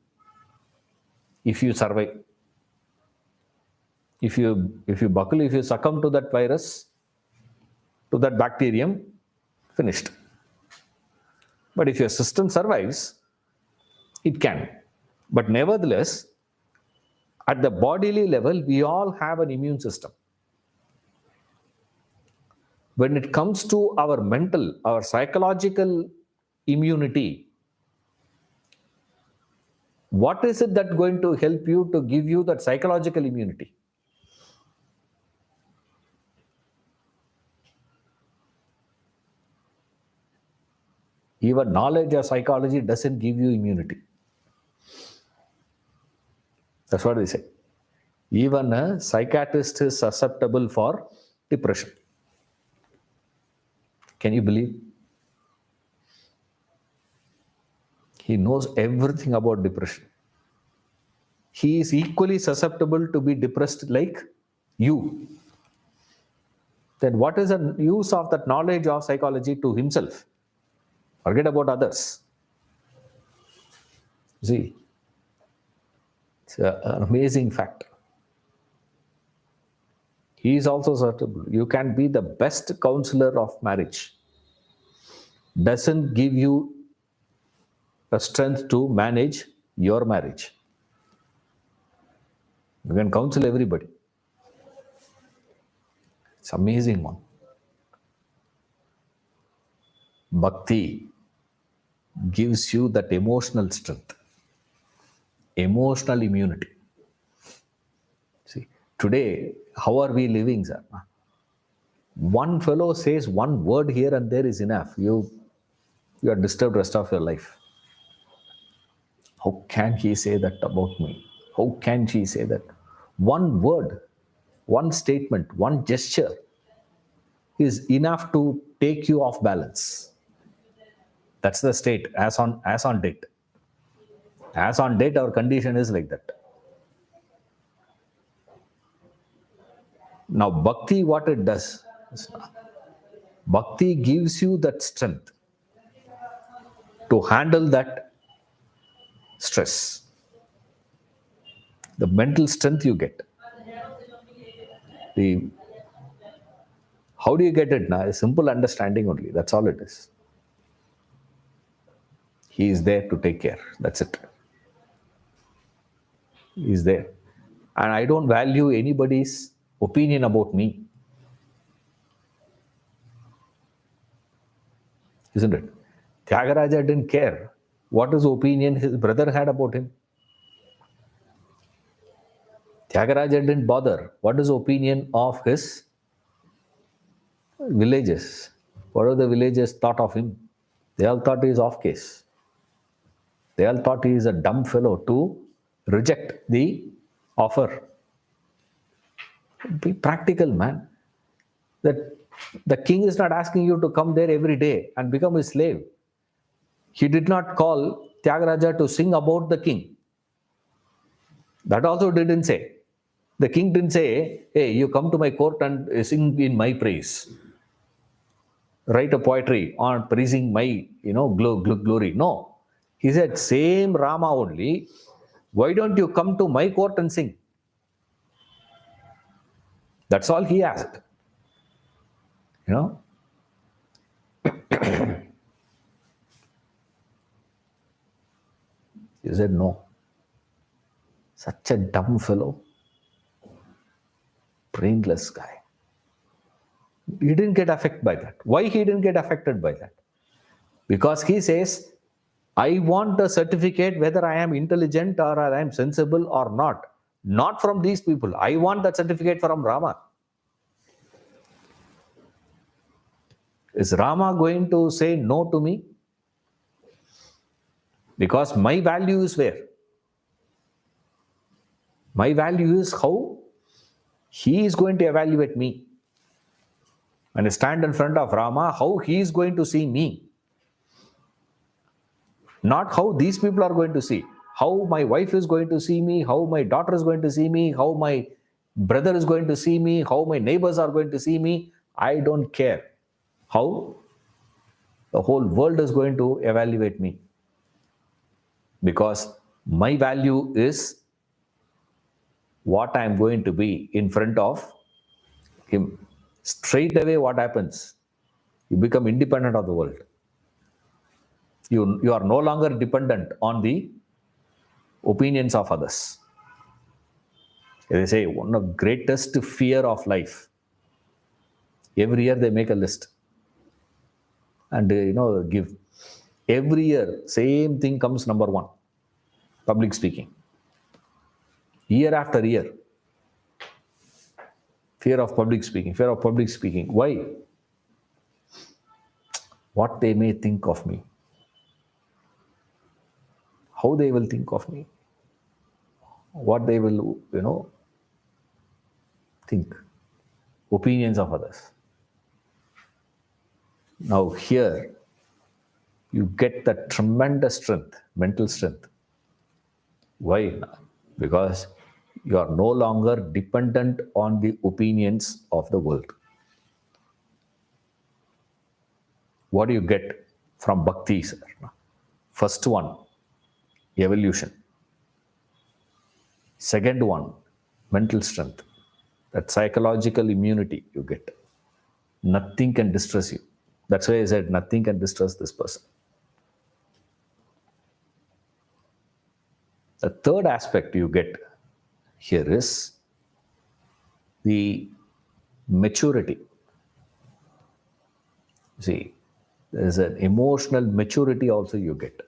If you survive, if you buckle, if you succumb to that virus, to that bacterium, finished. But if your system survives, it can. But nevertheless, at the bodily level, we all have an immune system. When it comes to our mental, our psychological immunity, what is it that's going to help you to give you that psychological immunity? Even knowledge of psychology doesn't give you immunity. That's what they say. Even a psychiatrist is susceptible for depression. Can you believe? He knows everything about depression. He is equally susceptible to be depressed like you. Then what is the use of that knowledge of psychology to himself? Forget about others. See, it's an amazing fact. He is also susceptible. You can be the best counselor of marriage. Doesn't give you the strength to manage your marriage. You can counsel everybody. It's an amazing one. Bhakti gives you that emotional strength, emotional immunity. See, today, how are we living, sir? One fellow says one word here and there is enough. You are disturbed rest of your life. How can he say that about me? How can she say that? One word, one statement, one gesture is enough to take you off balance. That's the state as on date. As on date, our condition is like that. Now, bhakti, what it does? Bhakti gives you that strength to handle that stress. The mental strength you get. How do you get it now? A simple understanding only. That's all it is. He is there to take care. That's it. He is there. And I don't value anybody's opinion about me. Isn't it? Tyagaraja didn't care what his opinion his brother had about him. Tyagaraja didn't bother what is the opinion of his villagers. What are the villagers thought of him? They all thought he is off case. They all thought he is a dumb fellow to reject the offer. Be practical, man. That the king is not asking you to come there every day and become his slave. He did not call Tyagaraja to sing about the king. That also didn't say. The king didn't say, hey, you come to my court and sing in my praise. Write a poetry on praising my, glory. No. He said, same Rama only. Why don't you come to my court and sing? That's all he asked. He said, no. Such a dumb fellow. Brainless guy. He didn't get affected by that. Why he didn't get affected by that? Because he says, I want a certificate whether I am intelligent or I am sensible or not. Not from these people. I want that certificate from Rama. Is Rama going to say no to me? Because my value is where? My value is how he is going to evaluate me. When I stand in front of Rama, how he is going to see me. Not how these people are going to see. How my wife is going to see me, how my daughter is going to see me, how my brother is going to see me, how my neighbors are going to see me. I don't care. How the whole world is going to evaluate me. Because my value is what I am going to be in front of him. Straight away, what happens? You become independent of the world. You are no longer dependent on the opinions of others. They say one of the greatest fear of life. Every year they make a list and give. Every year same thing comes number one. Public speaking. Year after year. Fear of public speaking. Fear of public speaking. Why? What they may think of me. How they will think of me. What they will, think. Opinions of others. Now here, you get the tremendous strength, mental strength. Why? Because you are no longer dependent on the opinions of the world. What do you get from bhakti, sir? First one, evolution. Second one, mental strength. That psychological immunity you get. Nothing can distress you. That's why I said nothing can distress this person. The third aspect you get here is the maturity. See, there is an emotional maturity also you get.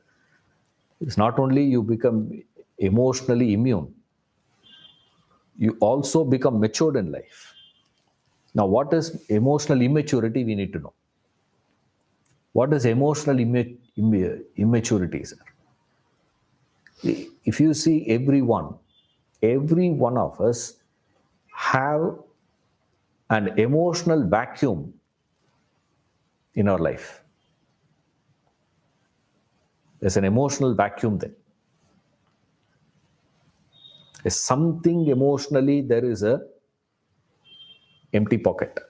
It's not only you become emotionally immune, you also become matured in life. Now, what is emotional immaturity? We need to know. What is emotional immaturity, sir? If you see every one of us have an emotional vacuum in our life. There's an emotional vacuum there. There's something emotionally, there is a empty pocket.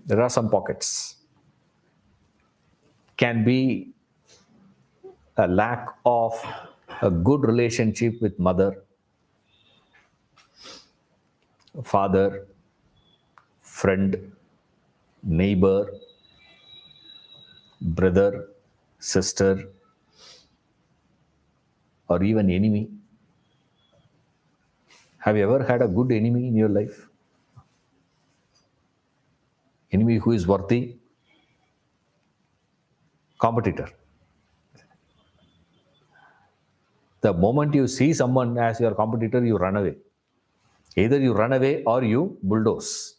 There are some pockets. Can be a lack of a good relationship with mother, father, friend, neighbor, brother, sister, or even enemy. Have you ever had a good enemy in your life? Enemy who is worthy? Competitor. The moment you see someone as your competitor, you run away. Either you run away or you bulldoze.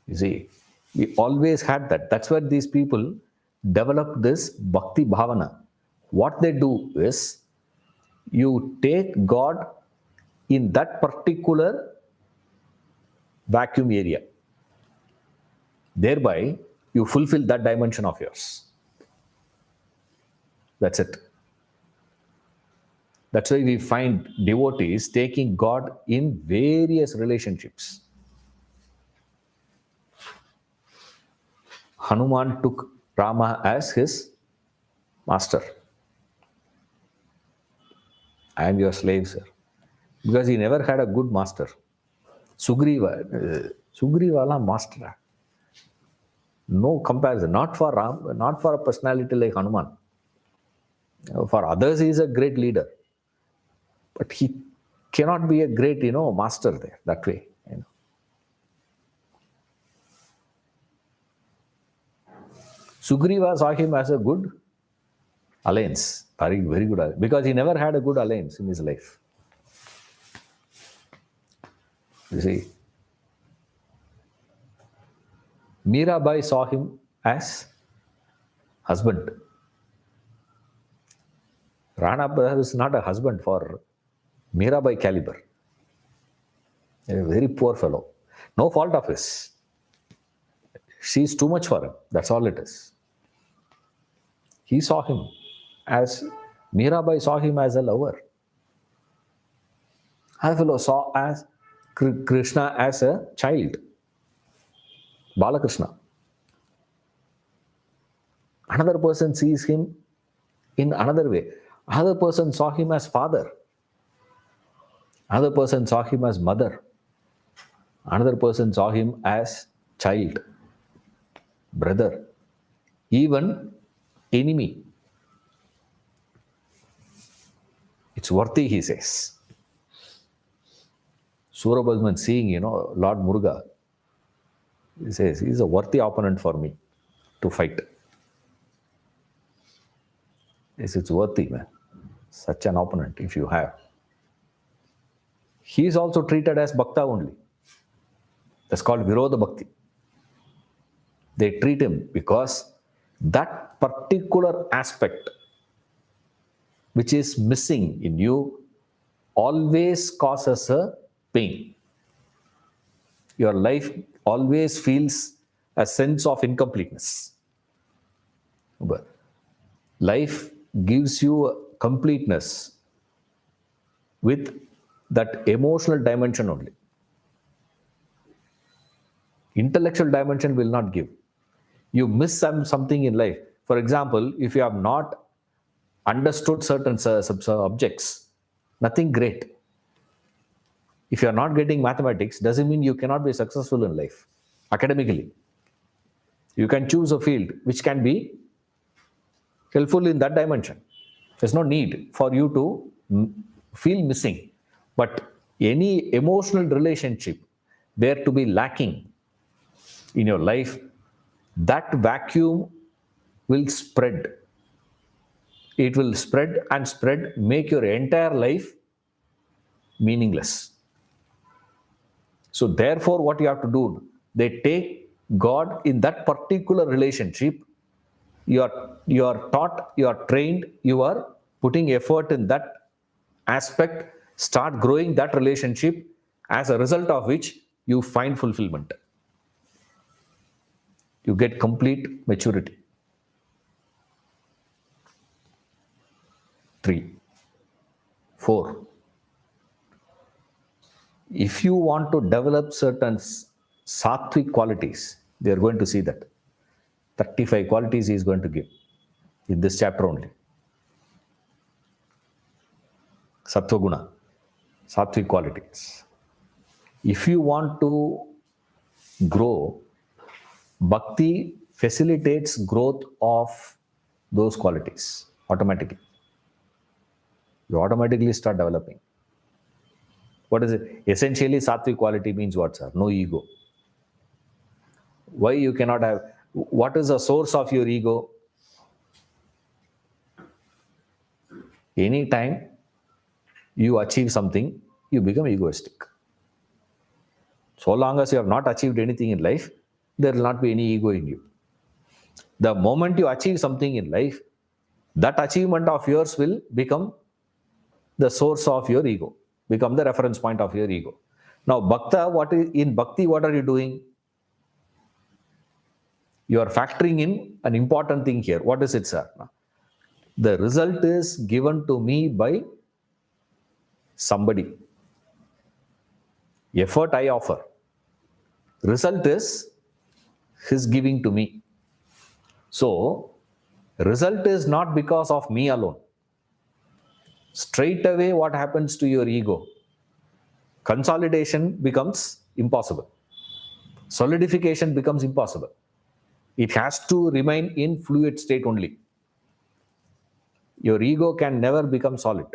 You see, we always had that. That's where these people develop this bhakti bhavana. What they do is, you take God in that particular vacuum area. Thereby, you fulfill that dimension of yours. That's it. That's why we find devotees taking God in various relationships. Hanuman took Rama as his master. I am your slave, sir. Because he never had a good master. Sugriva master. No comparison. Not for Ram, not for a personality like Hanuman. For others, he is a great leader. But he cannot be a great, master there, that way. Sugriva saw him as a good alliance, very, very good alliance, because he never had a good alliance in his life. You see, Mirabai saw him as husband. Rana Pratap is not a husband for Mirabai caliber. A very poor fellow. No fault of his. She's too much for him. That's all it is. He saw him as, Mirabai saw him as a lover. Other fellow saw as Krishna as a child. Balakrishna. Another person sees him in another way. Another person saw him as father. Another person saw him as mother. Another person saw him as child, brother, even enemy. It's worthy, he says. Surabhasman seeing, Lord Muruga, he says, he's a worthy opponent for me to fight. Yes, it's worthy, man. Such an opponent, if you have. He is also treated as Bhakta only. That's called Virodha Bhakti. They treat him because that particular aspect which is missing in you always causes a pain. Your life always feels a sense of incompleteness. But life gives you a completeness with that emotional dimension only. Intellectual dimension will not give. You miss something in life. For example, if you have not understood certain subjects, nothing great. If you are not getting mathematics, doesn't mean you cannot be successful in life academically. You can choose a field which can be helpful in that dimension. There's no need for you to feel missing. But any emotional relationship there to be lacking in your life, that vacuum will spread. It will spread and spread, make your entire life meaningless. So therefore, what you have to do, they take God in that particular relationship. You are taught, you are trained, you are putting effort in that aspect, start growing that relationship, as a result of which you find fulfillment. You get complete maturity. 3, 4. If you want to develop certain sattvic qualities, they are going to see that. 35 qualities he is going to give in this chapter only. Sattva guna, sattvic qualities. If you want to grow, bhakti facilitates growth of those qualities automatically. You automatically start developing. What is it? Essentially, sattvic quality means what, sir? No ego. Why you cannot have? What is the source of your ego? Anytime you achieve something, you become egoistic. So long as you have not achieved anything in life, there will not be any ego in you. The moment you achieve something in life, that achievement of yours will become the source of your ego, become the reference point of your ego. Now, in bhakti, what are you doing? You are factoring in an important thing here. What is it, sir? The result is given to me by somebody. Effort I offer. Result is his giving to me. So, result is not because of me alone. Straight away, what happens to your ego? Consolidation becomes impossible. Solidification becomes impossible. It has to remain in fluid state only. Your ego can never become solid.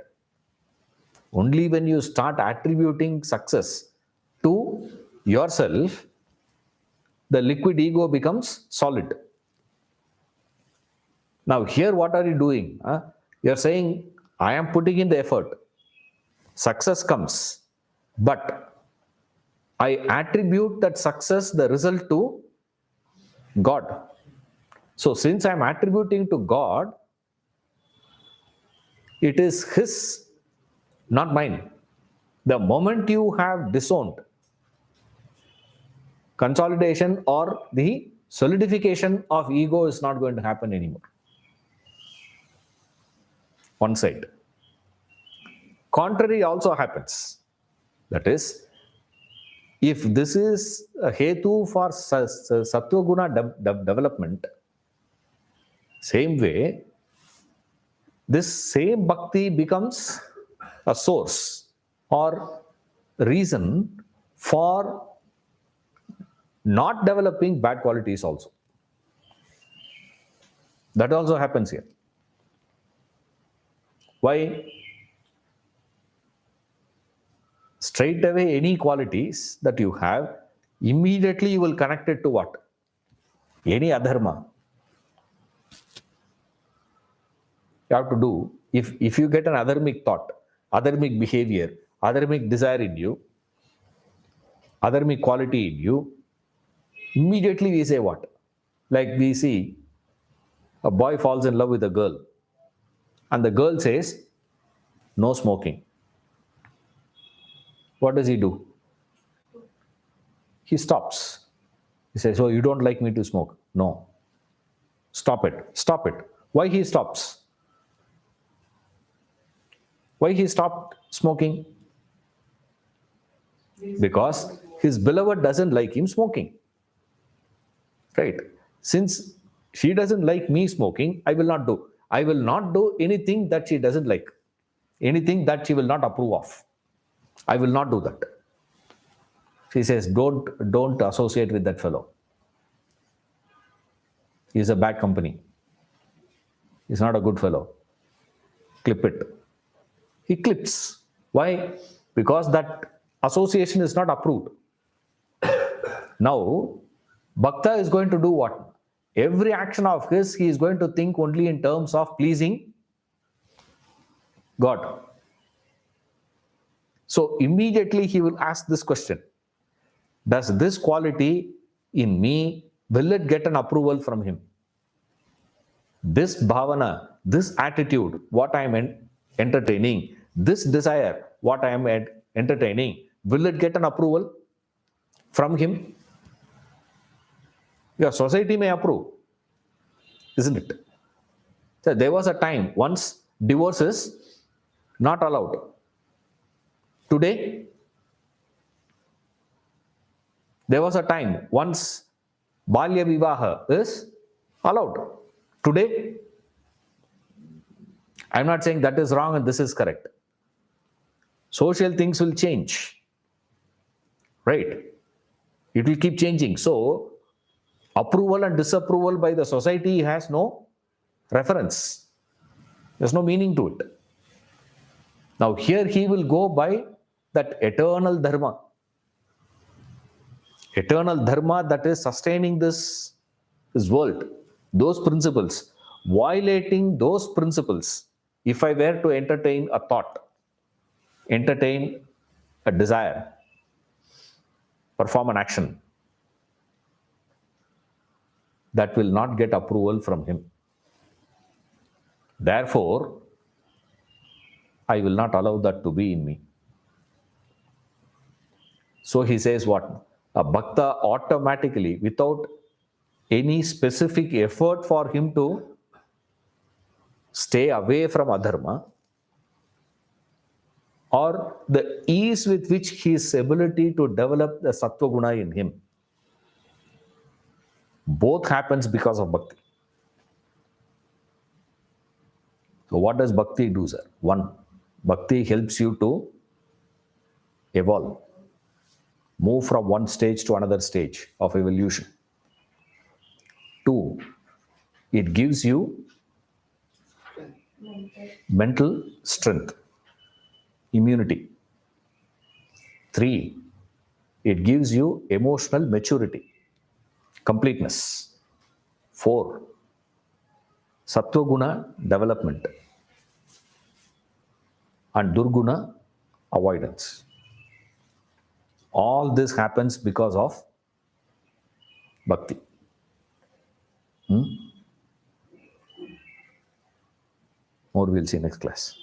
Only when you start attributing success to yourself, the liquid ego becomes solid. Now, here, what are you doing? You're saying, I am putting in the effort. Success comes. But I attribute that success, the result, to God. So, since I'm attributing to God, it is His, not mine. The moment you have disowned, consolidation or the solidification of ego is not going to happen anymore. One side. Contrary also happens. That is, if this is a hetu for sattva guna development, same way, this same bhakti becomes a source or reason for not developing bad qualities also. That also happens here. Why? Straight away, any qualities that you have, immediately you will connect it to what? Any adharma. You have to do, if you get an adharmic thought, adharmic behavior, adharmic desire in you, adharmic quality in you, immediately we say what? Like we see a boy falls in love with a girl, and the girl says, no smoking. What does he do? He stops. He says, oh, you don't like me to smoke? No. Stop it. Stop it. Why he stops? Why he stopped smoking? Because his beloved doesn't like him smoking. Right? Since she doesn't like me smoking, I will not do. I will not do anything that she doesn't like. Anything that she will not approve of. I will not do that. She says, don't associate with that fellow. He's a bad company. He's not a good fellow. Clip it. He clips. Why? Because that association is not approved. Now, Bhakta is going to do what? Every action of his, he is going to think only in terms of pleasing God. So immediately he will ask this question. Does this quality in me, will it get an approval from him? This bhavana, this attitude, what I am entertaining, this desire, what I am entertaining, will it get an approval from him? Your society may approve, isn't it? So there was a time once divorce is not allowed. Today, there was a time once Balya Vivaha is allowed. Today, I'm not saying that is wrong and this is correct. Social things will change. Right? It will keep changing. So, approval and disapproval by the society has no reference. There's no meaning to it. Now, here he will go by that eternal dharma. Eternal dharma that is sustaining this world. Those principles. Violating those principles. If I were to entertain a thought, entertain a desire, perform an action, that will not get approval from him. Therefore, I will not allow that to be in me. So he says what? A bhakta automatically, without any specific effort for him to stay away from adharma, or the ease with which his ability to develop the sattva guna in him, both happens because of bhakti. So what does bhakti do, sir? One, bhakti helps you to evolve, move from one stage to another stage of evolution. Two, it gives you mental strength, immunity. Three, it gives you emotional maturity, completeness. Four, Sattva-guna development, and Durguna avoidance. All this happens because of bhakti. More we'll see next class.